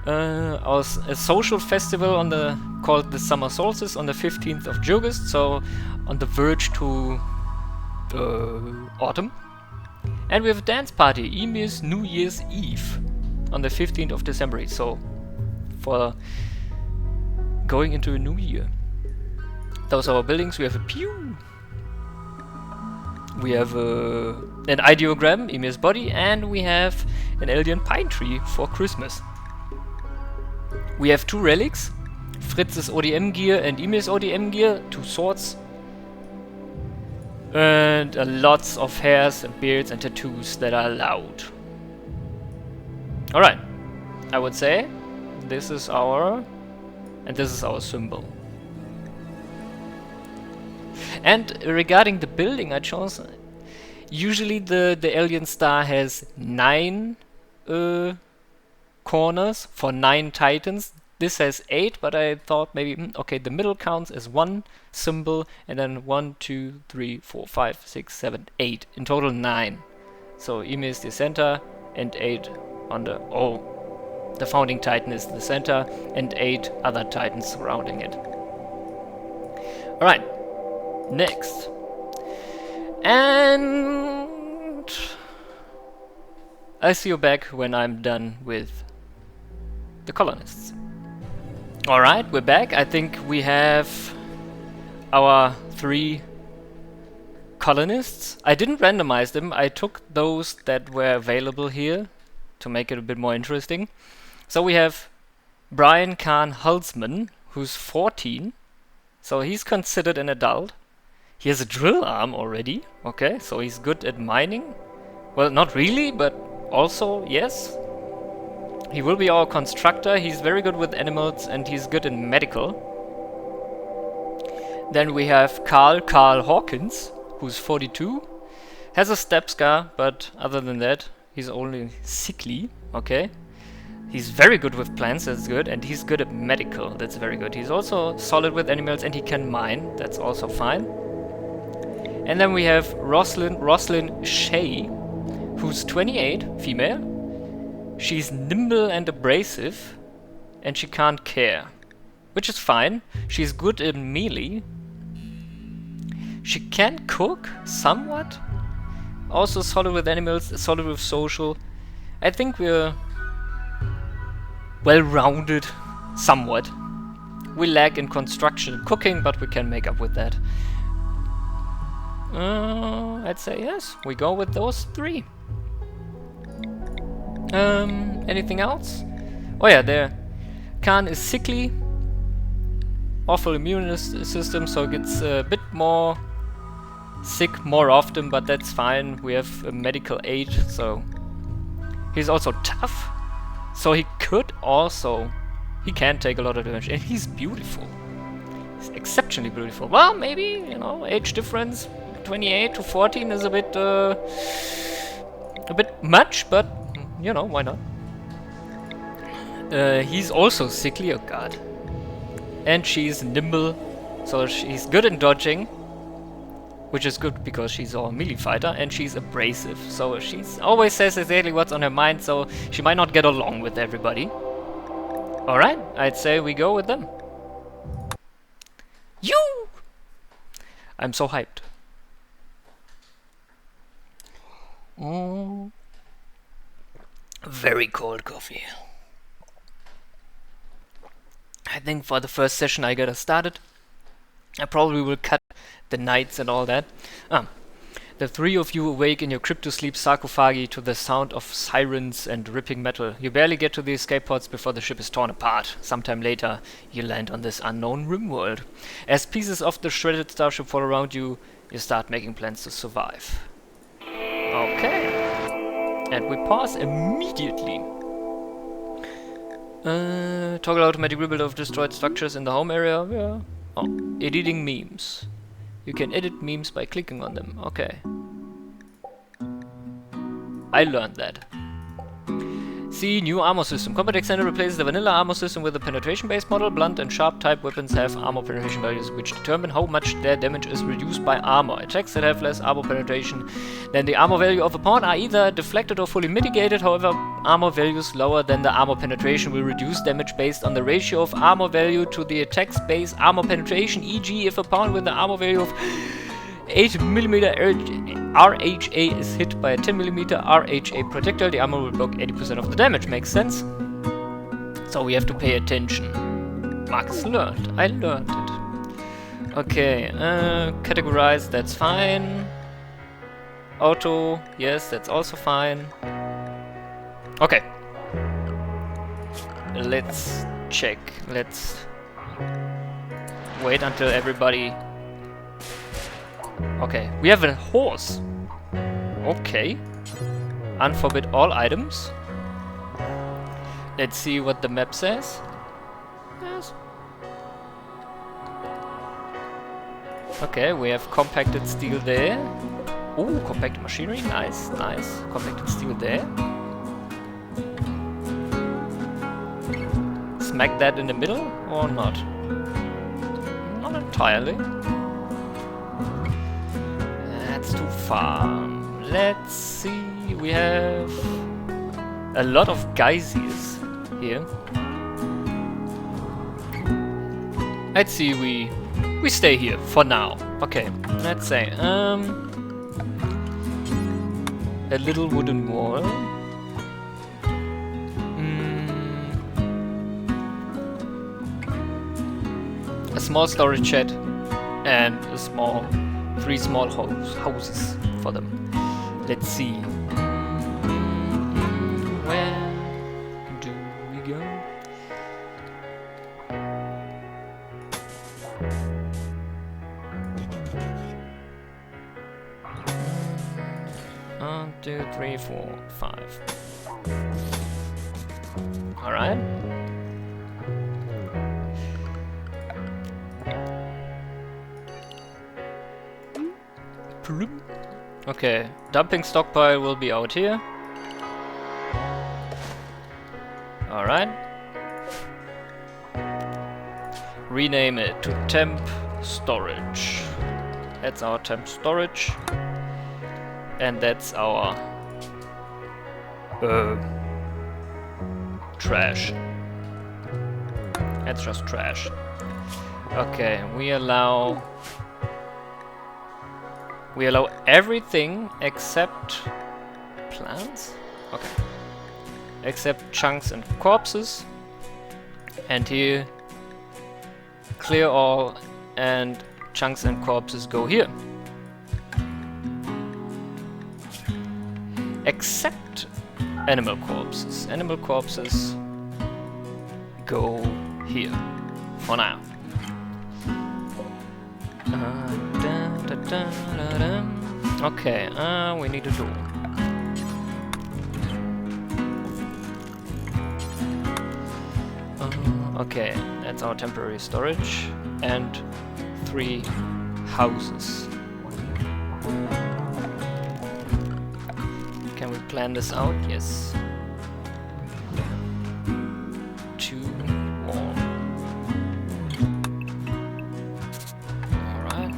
A social festival on called the summer solstice on the 15th of August, so on the verge to autumn. And we have a dance party, Emir's New Year's Eve, on the 15th of December, so for going into a new year. Those are our buildings. We have a pew, we have an ideogram, Emir's body, and we have an alien pine tree for Christmas. We have 2 relics, Fritz's ODM gear and Emir's ODM gear, 2 swords, and lots of hairs and beards and tattoos that are allowed. Alright, I would say this is our symbol. And regarding the building I chose, usually the alien star has 9 corners for 9 titans. This has 8, but I thought maybe, okay, the middle counts as 1 symbol, and then 1, 2, 3, 4, 5, 6, 7, 8. In total 9. So Ymir is the center, and 8 on the... Oh, the founding titan is the center, and 8 other titans surrounding it. Alright, next. And I see you back when I'm done with the colonists. Alright, we're back. I think we have our 3 colonists. I didn't randomize them. I took those that were available here to make it a bit more interesting. So we have Brian Khan Hulsman, who's 14. So he's considered an adult. He has a drill arm already. Okay, so he's good at mining. Well, not really, but also, yes. He will be our constructor. He's very good with animals and he's good in medical. Then we have Carl Hawkins, who's 42. Has a step scar, but other than that, he's only sickly. Okay. He's very good with plants, that's good, and he's good at medical, that's very good. He's also solid with animals and he can mine, that's also fine. And then we have Roslyn Shea, who's 28, female. She's nimble and abrasive, and she can't care, which is fine. She's good in melee. She can cook, somewhat. Also solid with animals, solid with social. I think we're well-rounded, somewhat. We lack in construction and cooking, but we can make up with that. I'd say yes, we go with those 3. Anything else? Oh yeah, there. Khan is sickly. Awful immune system, so gets a bit more sick more often, but that's fine. We have a medical aid, so he's also tough. So he could also... he can take a lot of damage, and he's beautiful. He's exceptionally beautiful. Well, maybe, you know, age difference, 28 to 14 is a bit much, but, you know, why not? He's also sickly, oh god. And she's nimble, so she's good in dodging, which is good because she's a melee fighter, and she's abrasive, so she always says exactly what's on her mind, so she might not get along with everybody. Alright, I'd say we go with them. You! I'm so hyped. Very cold coffee. I think for the first session I gotta start it. I probably will cut the nights and all that. The 3 of you awake in your crypto-sleep sarcophagi to the sound of sirens and ripping metal. You barely get to the escape pods before the ship is torn apart. Sometime later, you land on this unknown RimWorld. As pieces of the shredded starship fall around you, you start making plans to survive. Okay. And we pause immediately. Toggle automatic rebuild of destroyed structures in the home area. Yeah. Oh, editing memes. You can edit memes by clicking on them. Okay. I learned that. See, new armor system. Combat Extended replaces the vanilla armor system with a penetration-based model. Blunt and sharp type weapons have armor penetration values which determine how much their damage is reduced by armor. Attacks that have less armor penetration than the armor value of a pawn are either deflected or fully mitigated. However, armor values lower than the armor penetration will reduce damage based on the ratio of armor value to the attack's base armor penetration. E.g., if a pawn with the armor value of 8mm RHA is hit by a 10mm RHA projectile, the armor will block 80% of the damage. Makes sense? So we have to pay attention. Max learned. I learned it. Okay, categorize, that's fine. Auto, yes, that's also fine. Okay. Let's check. Let's wait until everybody... Okay, we have a horse. Okay. Unforbid all items. Let's see what the map says. Yes. Okay, we have compacted steel there. Ooh, compacted machinery. Nice, nice. Compacted steel there. Smack that in the middle or not? Not entirely. That's too far. Let's see. We have a lot of geysers here. I'd see we We stay here for now. Okay, let's say a little wooden wall. A small storage shed and three small houses for them. Let's see. Where do we go? 1, 2, 3, 4, 5. All right. Okay, dumping stockpile will be out here. Alright. Rename it to temp storage. That's our temp storage. And that's our trash. That's just trash. Okay, we allow everything except plants? Okay. Except chunks and corpses. And here, clear all, and chunks and corpses go here. Except animal corpses. Animal corpses go here for now. Okay, we need a door. Okay, that's our temporary storage and 3 houses. Can we plan this out? Yes. 2 more. Alright.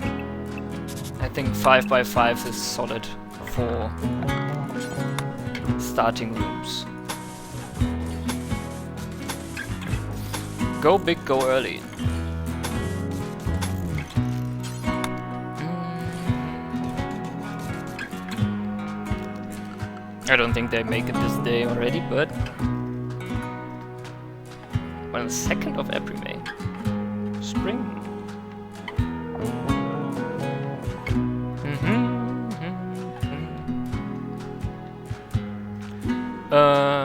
I think 5 by 5 is solid for starting rooms. Go big, go early. I don't think they make it this day already, but well, 2nd of April, May. Spring.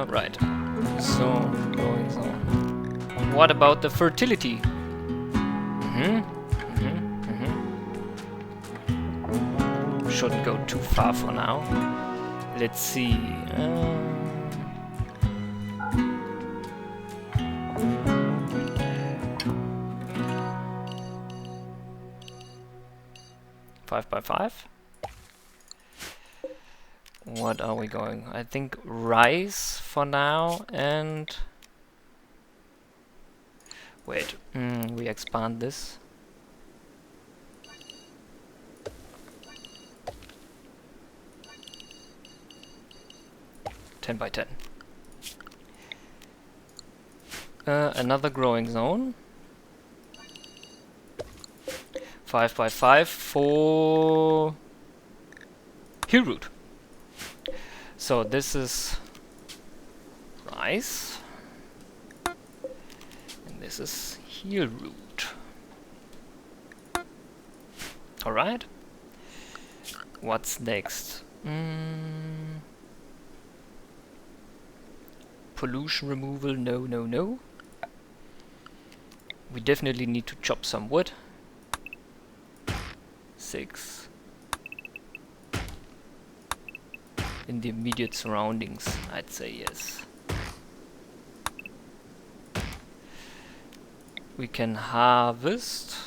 Right. So, going on. What about the fertility? Shouldn't go too far for now. Let's see. 5 by 5. What are we going? I think rice for now and... Wait, we expand this. by 10. Another growing zone. 5 by 5 for hill root. So this is rice. And this is heel root. Alright. What's next? Pollution removal, no, no, no. We definitely need to chop some wood. 6. In the immediate surroundings, I'd say yes. We can harvest.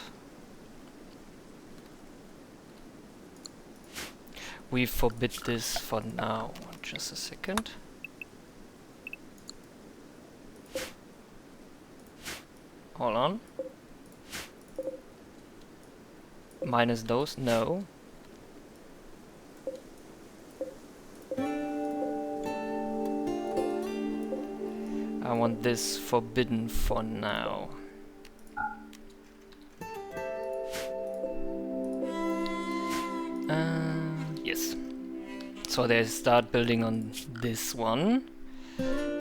We forbid this for now. Just a second. Hold on. Minus those? No. I want this forbidden for now. So they start building on this one.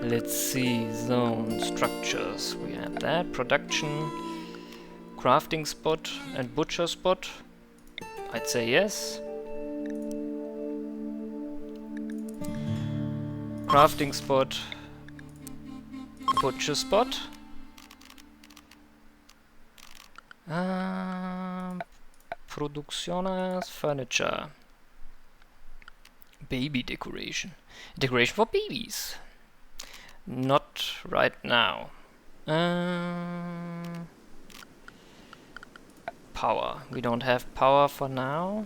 Let's see, zone, structures, we have that, production, crafting spot and butcher spot. I'd say yes. Crafting spot, butcher spot. Producciones, furniture. Baby decoration. Decoration for babies. Not right now. Power. We don't have power for now.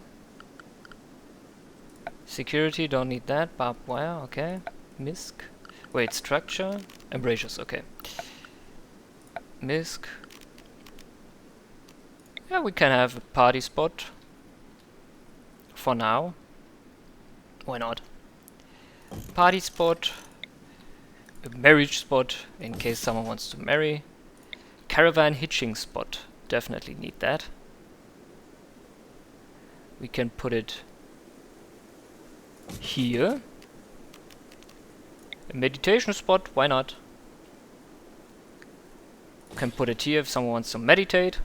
Security, don't need that. Barbed wire, okay. Misc. Wait, structure. Embrasures, okay. Misc. Yeah, we can have a party spot. For now. Why not? Party spot. A marriage spot, in case someone wants to marry. Caravan hitching spot. Definitely need that. We can put it here. A meditation spot, why not? Can put it here if someone wants to meditate.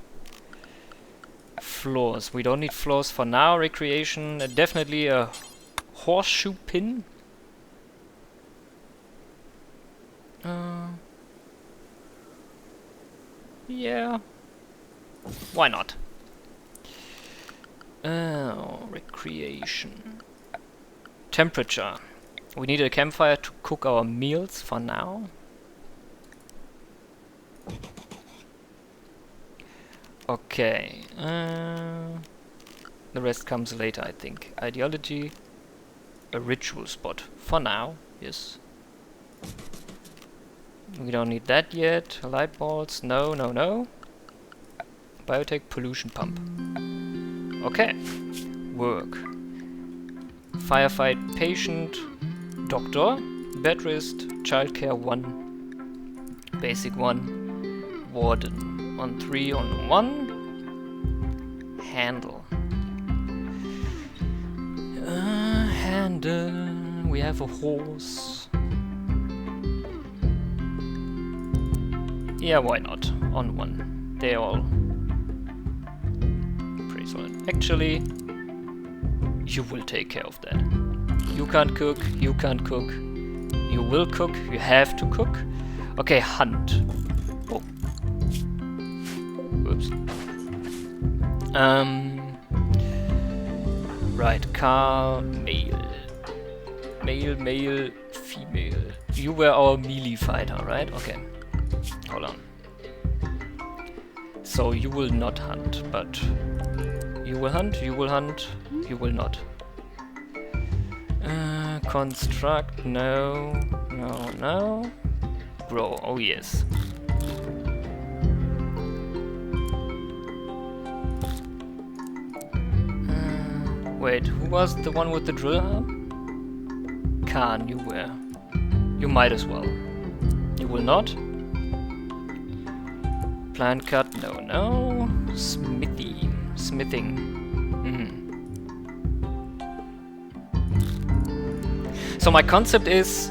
Floors. We don't need floors for now. Recreation. Definitely a horseshoe pin. Yeah. Why not? Oh, recreation. Temperature. We need a campfire to cook our meals for now. Okay. The rest comes later, I think. Ideology. A ritual spot. For now, yes. We don't need that yet. Light balls. No, no, no. Biotech pollution pump. Okay. Work. Firefight patient. Doctor. Bed rest. Childcare 1. Basic 1. Warden. On 3 on 1. Handle. Handle. We have a horse. Yeah, why not? On 1. They're all pretty solid. Actually, you will take care of that. You can't cook, you can't cook. You will cook, you have to cook. Okay, hunt. Oh. Whoops. Right, car, male. Male, male, female. You were our melee fighter, right? Okay. Hold on. So you will not hunt, but you will hunt, you will hunt, you will not. Construct, no, no, no. Grow, oh yes. Wait, who was the one with the drill arm? Khan, you were. You might as well. You will not. Plant cut, no, no. Smithy, smithing. So my concept is,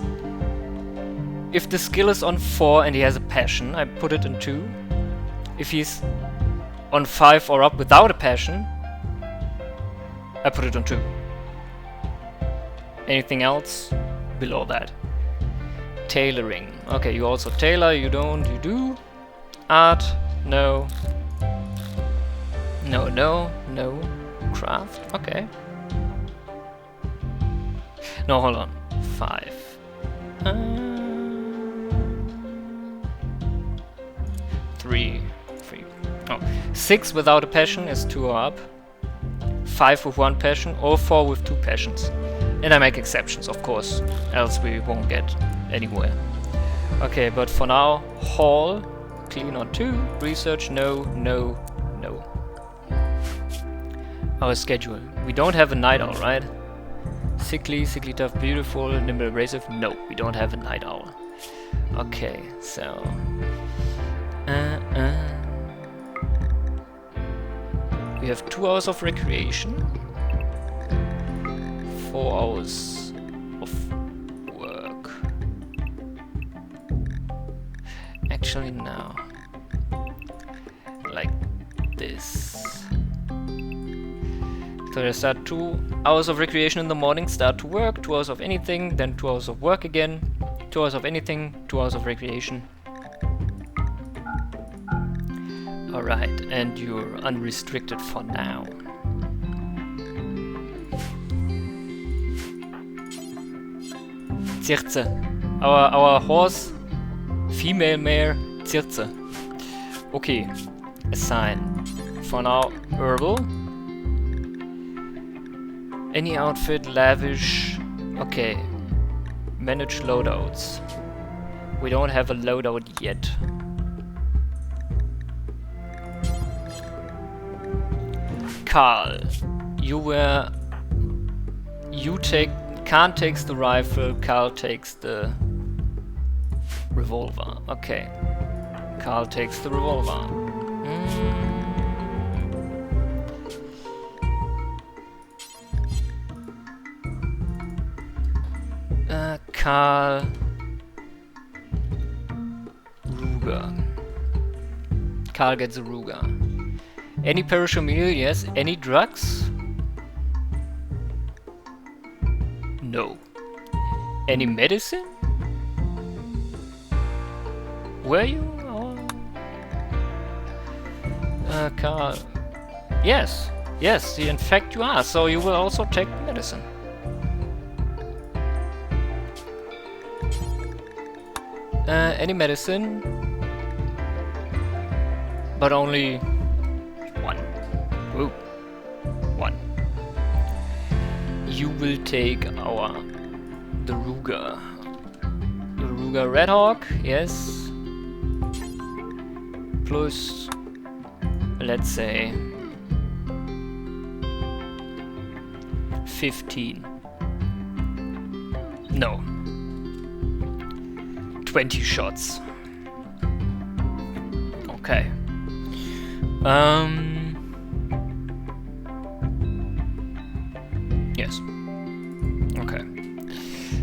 if the skill is on 4 and he has a passion, I put it in 2. If he's on 5 or up without a passion, I put it on 2. Anything else below that. Tailoring. Okay, you also tailor, you don't, you do. Art, no. No, no, no. Craft, okay. No, hold on. 5. 3. Oh. 6 without a passion is 2 or up. 5 with 1 passion, or 4 with 2 passions. And I make exceptions, of course, else we won't get anywhere. Okay, but for now, hall, clean on 2, research, no, no, no. Our schedule. We don't have a night owl, right? Sickly, sickly tough, beautiful, nimble, abrasive. No, we don't have a night owl. Okay, so... We have 2 hours of recreation. 4 hours of work. Actually, no. Like this. So they start 2 hours of recreation in the morning, start to work, 2 hours of anything, then 2 hours of work again, 2 hours of anything, 2 hours of recreation. Alright, and you're unrestricted for now. Circe. Our horse, female mare, Circe. Okay, assign. For now, herbal. Any outfit, lavish. Okay. Manage loadouts. We don't have a loadout yet. Carl, Khan takes the rifle, Carl takes the revolver. Okay. Carl takes the revolver. Carl Ruger. Carl gets a Ruger. Any perishable meal? Yes. Any drugs? No. Any medicine? Were you? Carl. Yes. Yes, in fact you are. So you will also take medicine. Any medicine, but only 1. Ooh, 1. You will take the Ruger. The Ruger Red Hawk, yes. Plus, let's say 15. No. 20 shots. Okay. Yes. Okay.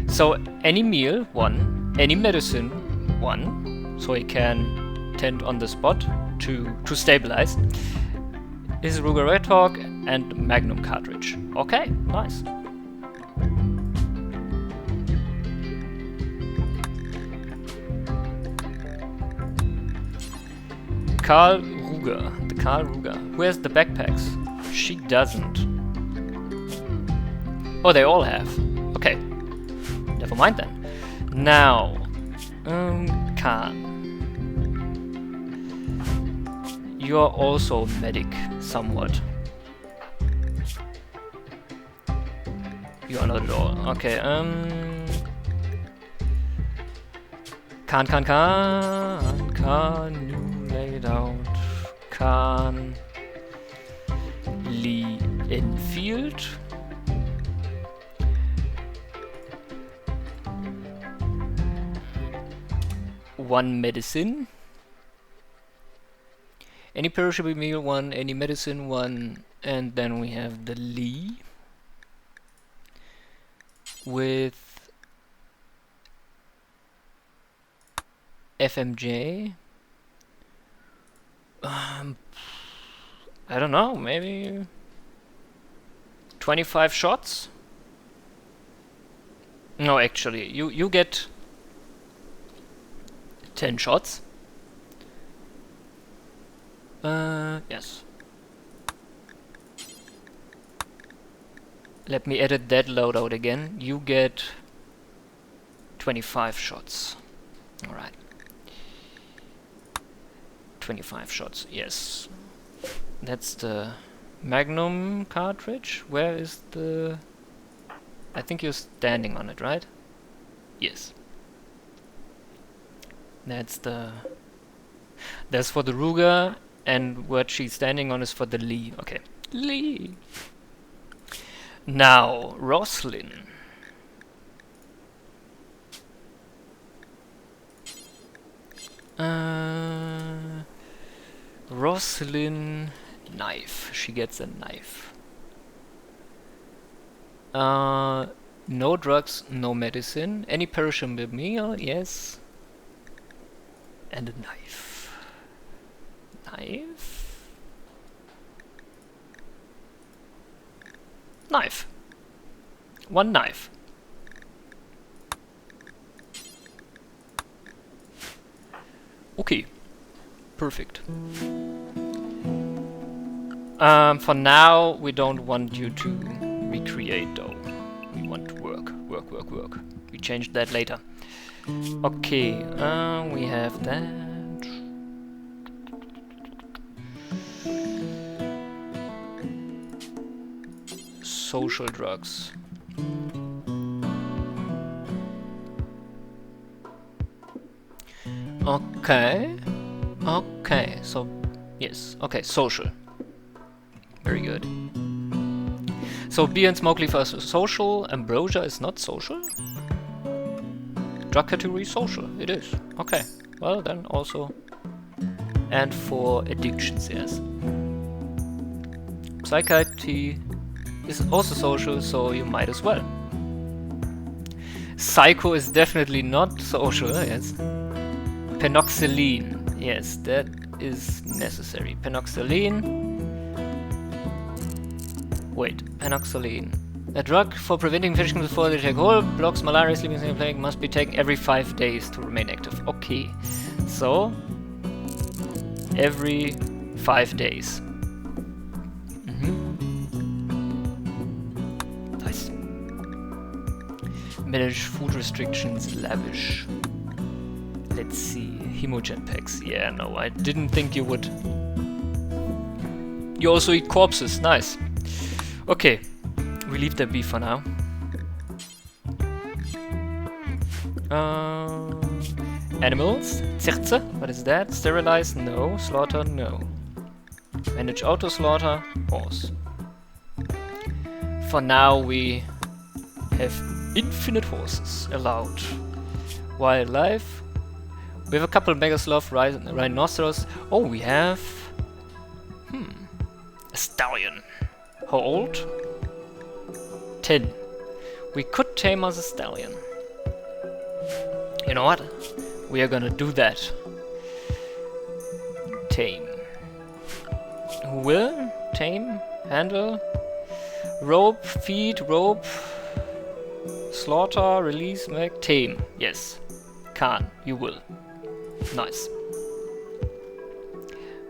So any meal, 1. Any medicine, 1. So he can tend on the spot to stabilize. His Ruger Red Hawk and Magnum cartridge. Okay, nice. Carl Ruger. The Carl Ruger. Who has the backpacks? She doesn't. Oh, they all have. Okay. Never mind then. Now, Khan. You're also medic, somewhat. You are not at all. Okay, Khan, you laid out. Khan Lee Enfield. One medicine. Any perishable meal, 1. Any medicine, 1. And then we have the Lee with FMJ. I don't know, maybe 25 shots? No, actually, you get 10 shots. Yes. Let me edit that loadout again. You get 25 shots. Alright. 25 shots, yes. That's the Magnum cartridge. Where is the... I think you're standing on it, right? Yes. That's the... That's for the Ruger, and what she's standing on is for the Lee. Okay. Lee! Now, Roslyn. Roslyn... Knife. She gets a knife. No drugs, no medicine. Any perishable meal, yes. And a knife. Knife? Knife. One knife. Okay. Perfect. For now, we don't want you to recreate though. We want to work. Work, work, work. We changed that later. Okay, we have that. Social drugs. Okay. Okay, so yes. Okay, social. Very good. So beer and smoke leaf are social. Ambrosia is not social. Drug category social. It is. Okay. Well then also. And for addictions, yes. Psychiatry is also social, so you might as well. Psycho is definitely not social, yes. Penoxyline. Yes, that is necessary. Penoxyline. Wait, penoxyline. A drug for preventing infection before they take hold, blocks malaria, sleeping, plague, must be taken every 5 days to remain active. Okay, so every 5 days. Nice. Manage food restrictions, lavish. Let's see, hemogen packs. Yeah, no, I didn't think you would. You also eat corpses, nice. Okay, we leave that be for now. Animals, Zirze, what is that? Sterilize, no. Slaughter, no. Manage auto slaughter, horse. For now we have infinite horses allowed. Wildlife. We have a couple Megasloth, rhinoceros. Oh, we have... a stallion. How old? 10. We could tame us a stallion. You know what? We are gonna do that. Tame. Who will? Tame? Handle? Rope, feed, rope. Slaughter, release, make, tame. Yes. Can. You will. Nice.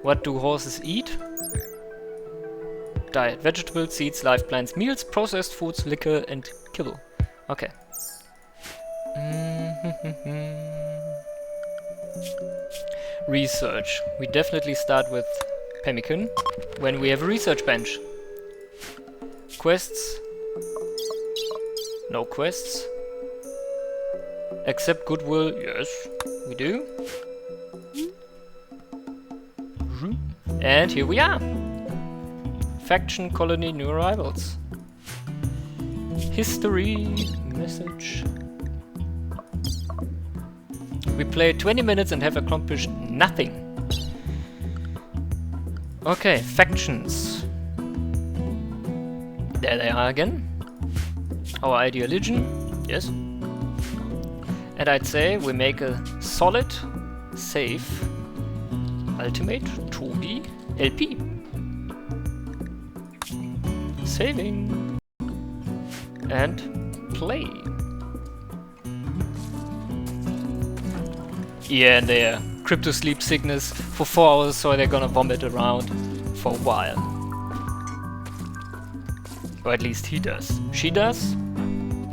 What do horses eat? Diet. Vegetables, seeds, live plants, meals, processed foods, liquor, and kibble. Okay. Research. We definitely start with pemmican when we have a research bench. Quests. No quests. Accept goodwill. Yes, we do. And here we are. Faction, colony, new arrivals. History, message. We played 20 minutes and have accomplished nothing. Okay, factions. There they are again. Our ideology, yes. And I'd say we make a solid, safe, ultimate, Tobi, LP. Saving. And play. Yeah, and they're crypto sleep sickness for 4 hours, so they're gonna vomit around for a while. Or at least he does. She does?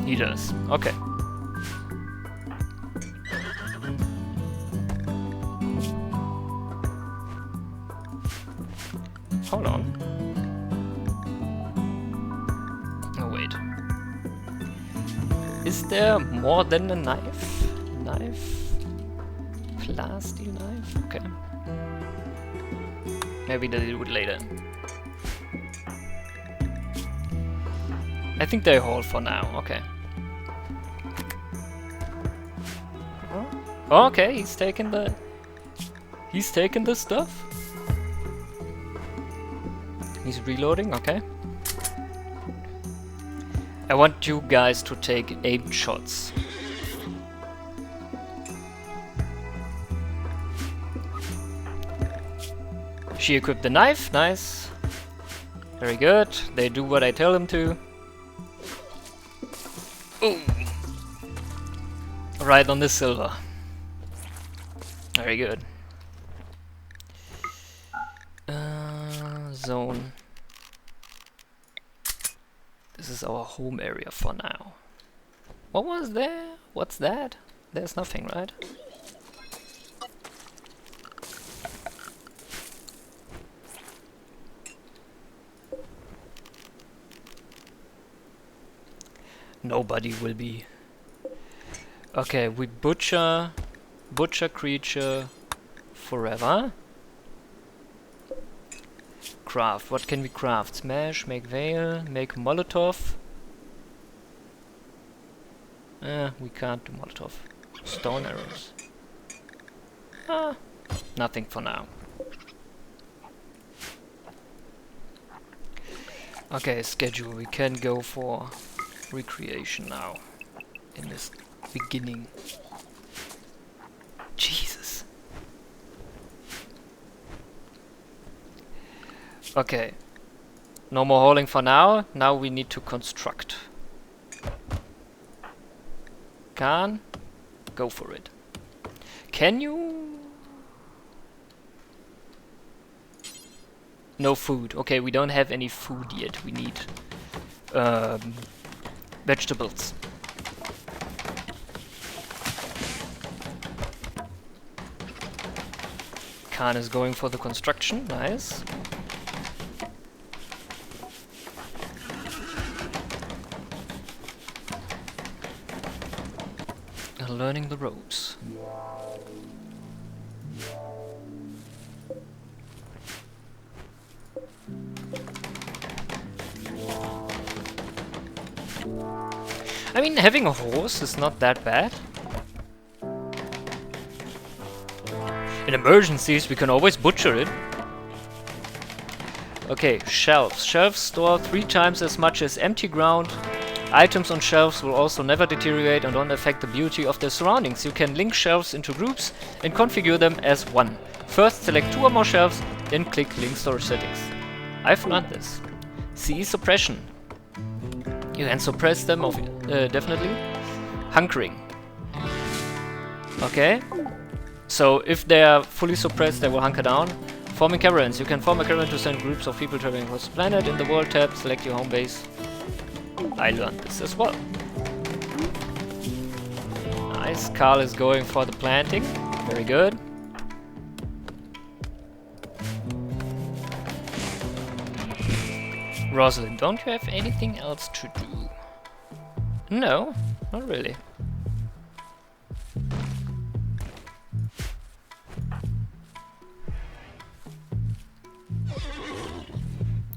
He does. Okay. Hold on. Oh, wait. Is there more than a knife? Knife? Plastic knife? Okay. Maybe they'll do it later. I think they hold for now, okay. Oh, okay, he's taking the stuff. He's reloading, okay. I want you guys to take aimed shots. She equipped the knife, nice. Very good, they do what I tell them to. Ooh. Right on the silver. Very good. Zone. This is our home area for now. What was there? What's that? There's nothing, right? Nobody will be. Okay, we butcher creature forever. Craft. What can we craft? Smash, make veil, make Molotov. We can't do Molotov. Stone arrows. Nothing for now. Okay, schedule. We can go for recreation now. In this beginning. Jesus. Okay. No more hauling for now. Now we need to construct. Can go for it. Can you? No food. Okay, we don't have any food yet. We need vegetables. Khan is going for the construction. Nice. Learning the ropes. I mean, having a horse is not that bad. In emergencies, we can always butcher it. Okay, shelves. Shelves store 3 times as much as empty ground. Items on shelves will also never deteriorate and don't affect the beauty of their surroundings. You can link shelves into groups and configure them as one. First, select 2 or more shelves, then click Link Storage Settings. I've learned this. CE suppression. You can suppress them, definitely. Hunkering. Okay. So, if they are fully suppressed, they will hunker down. Forming caravans. You can form a caravan to send groups of people traveling across the planet. In the World tab, select your home base. I learned this as well. Nice. Carl is going for the planting. Very good. Rosalind, don't you have anything else to do? No, not really.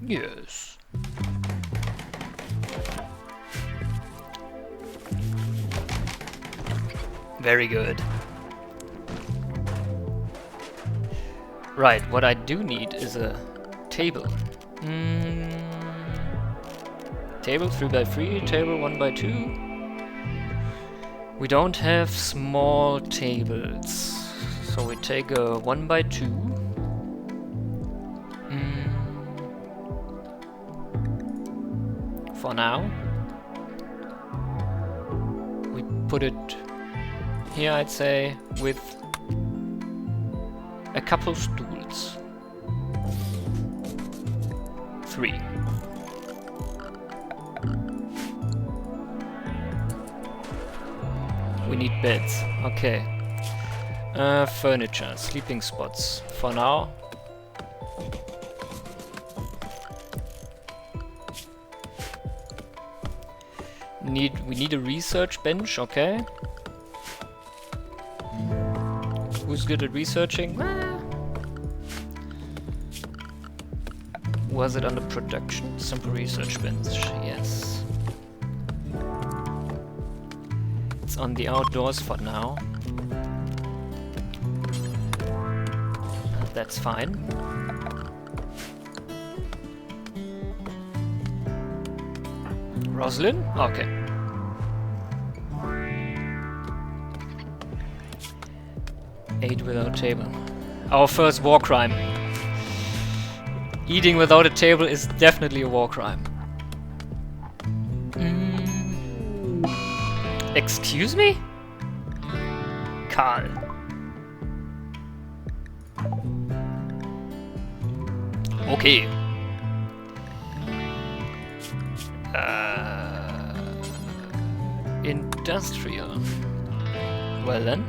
Yes. Very good. Right, what I do need is a table. Table 3x3, table 1x2. We don't have small tables, so we take a 1x2. For now. We put it here, I'd say, with a couple stools. 3. We need beds. Okay. Furniture, sleeping spots. For now. We need a research bench, okay. Who's good at researching? Was it under production? Simple research bench, yes. It's on the outdoors for now. That's fine. Roslyn? Okay. Ate without table. Our first war crime. Eating without a table is definitely a war crime. Excuse me? Karl. Okay. Industrial. Well then.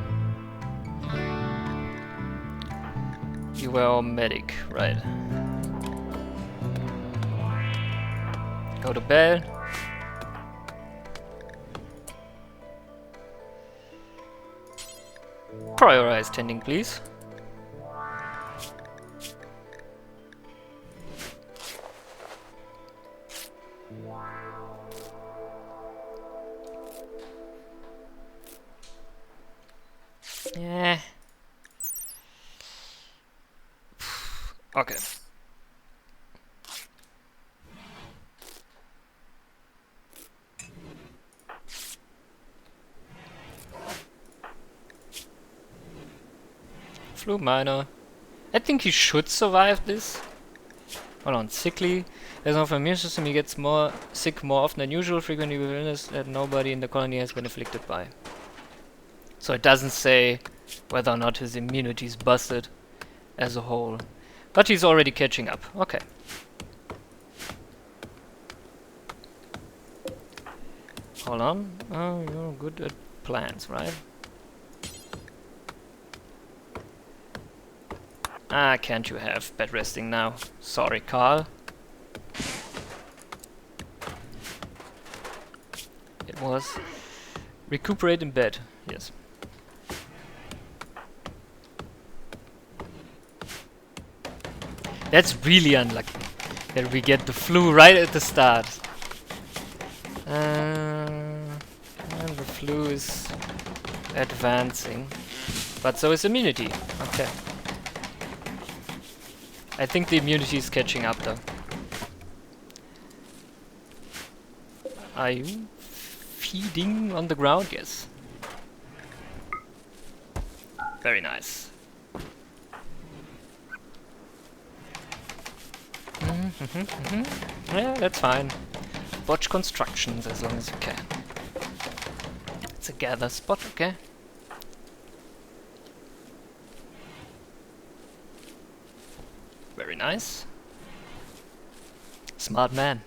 You were our medic, right? Go to bed. Prioritize tending, please. Yeah. Okay. Flu minor. I think he should survive this. Hold on, sickly. There's no immune system, he gets more sick more often than usual, frequently with illness that nobody in the colony has been afflicted by. So it doesn't say whether or not his immunity is busted as a whole. But he's already catching up. Okay. Hold on. Oh, you're good at plans, right? Ah, can't you have bed resting now? Sorry, Karl. It was recuperate in bed. Yes. That's really unlucky that we get the flu right at the start. And the flu is advancing, but so is immunity. Okay. I think the immunity is catching up though. Are you feeding on the ground? Yes. Very nice. Yeah, that's fine. Watch constructions as long as you can. It's a gather spot, okay? Very nice. Smart man.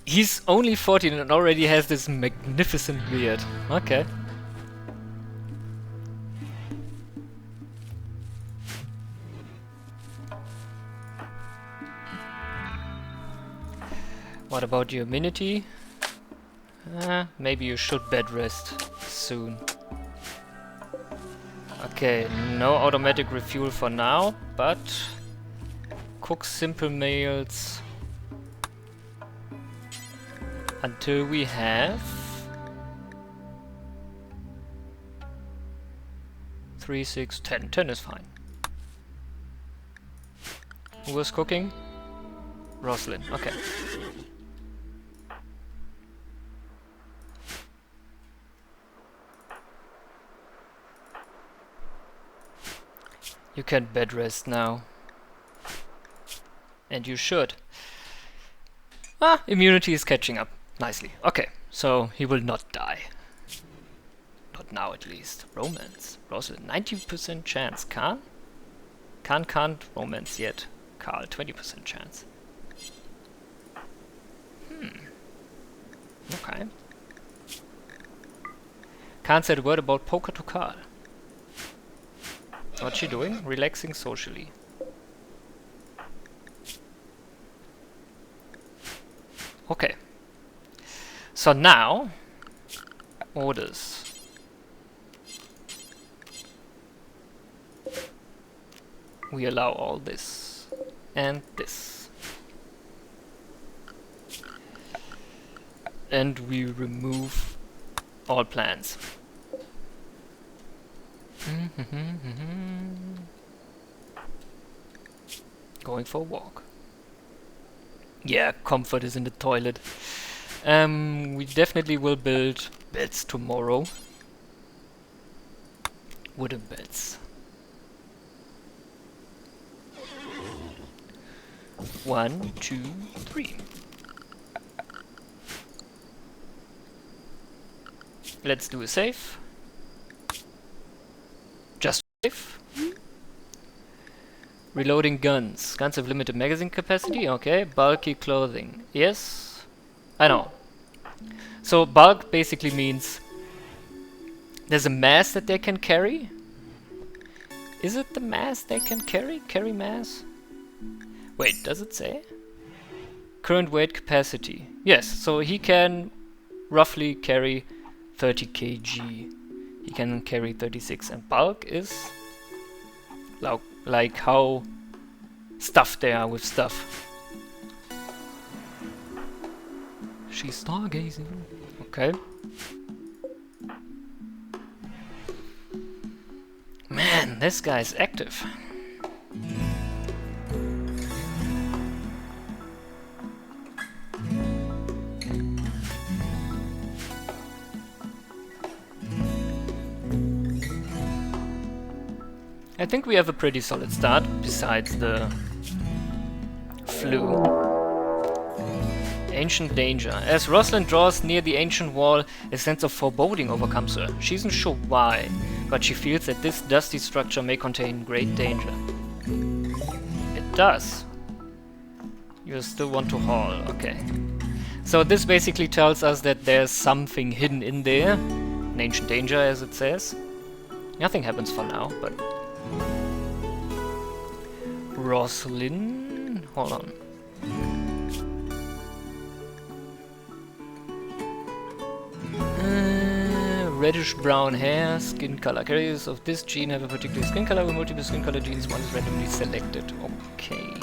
He's only 14 and already has this magnificent beard. Okay. What about your immunity? Maybe you should bed rest soon. Okay, no automatic refuel for now, but cook simple meals until we have 3, 6, 10. 10 is fine. Who was cooking? Roslyn, okay. You can bed rest now. And you should. Ah, immunity is catching up nicely. Okay, so he will not die. Not now at least. Romance. Roslyn, 90% chance. Khan? Khan can't romance yet. Karl, 20% chance. Okay. Can't say a word about poker to Karl. What's she doing? Relaxing socially. Okay. So now, orders. We allow all this and this. And we remove all plans. Going for a walk. Yeah, comfort is in the toilet. We definitely will build beds tomorrow. Wooden beds. 1, 2, 3. Let's do a save. Just save. Reloading guns. Guns have limited magazine capacity. Okay. Bulky clothing. Yes. I know. So bulk basically means there's a mass that they can carry. Is it the mass they can carry? Carry mass? Wait, does it say? Current weight capacity. Yes, so he can roughly carry 30 kg. He can carry 36, and bulk is like how stuffed they are with stuff. She's stargazing. Okay. Man, this guy's active. I think we have a pretty solid start, besides the flu. Ancient danger. As Rosalind draws near the ancient wall, a sense of foreboding overcomes her. She isn't sure why, but she feels that this dusty structure may contain great danger. It does. You still want to haul, okay. So this basically tells us that there's something hidden in there. An ancient danger, as it says. Nothing happens for now, but... Rosalind? Hold on. Reddish brown hair, skin color. Carriers of this gene have a particular skin color. With multiple skin color genes, one is randomly selected. Okay.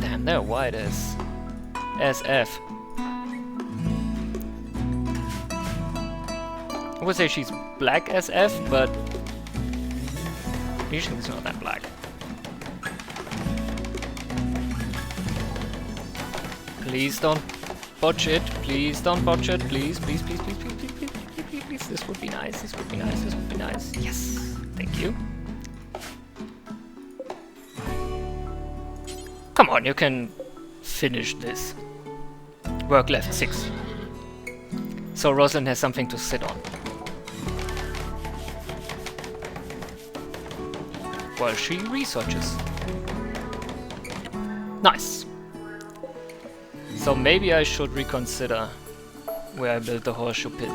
Damn, they're white as SF. I would say she's black SF, but usually it's not that black. Please don't botch it. Please don't botch it. Please, please, please, please, please, please, please, please, please, please. This would be nice. This would be nice. This would be nice. Yes. Thank you. Come on, you can finish this. Work left 6. So Rosalind has something to sit on. While she researches. Nice. So maybe I should reconsider where I built the horseshoe pin.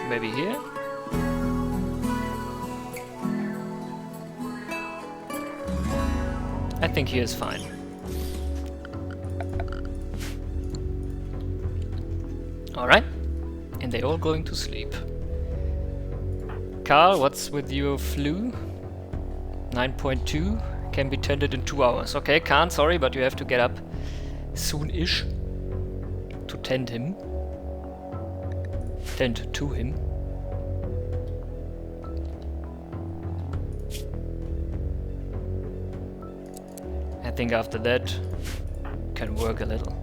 Maybe here? I think here is fine. Alright. And they're all going to sleep. Carl, what's with your flu? 9.2 can be tended in 2 hours. Okay, can't, sorry, but you have to get up soon-ish to tend him. Tend to him. I think after that can work a little.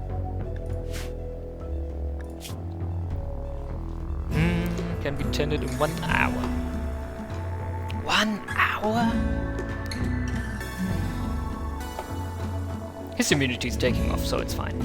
Can be tended in 1 hour. 1 hour? His immunity is taking off, so it's fine.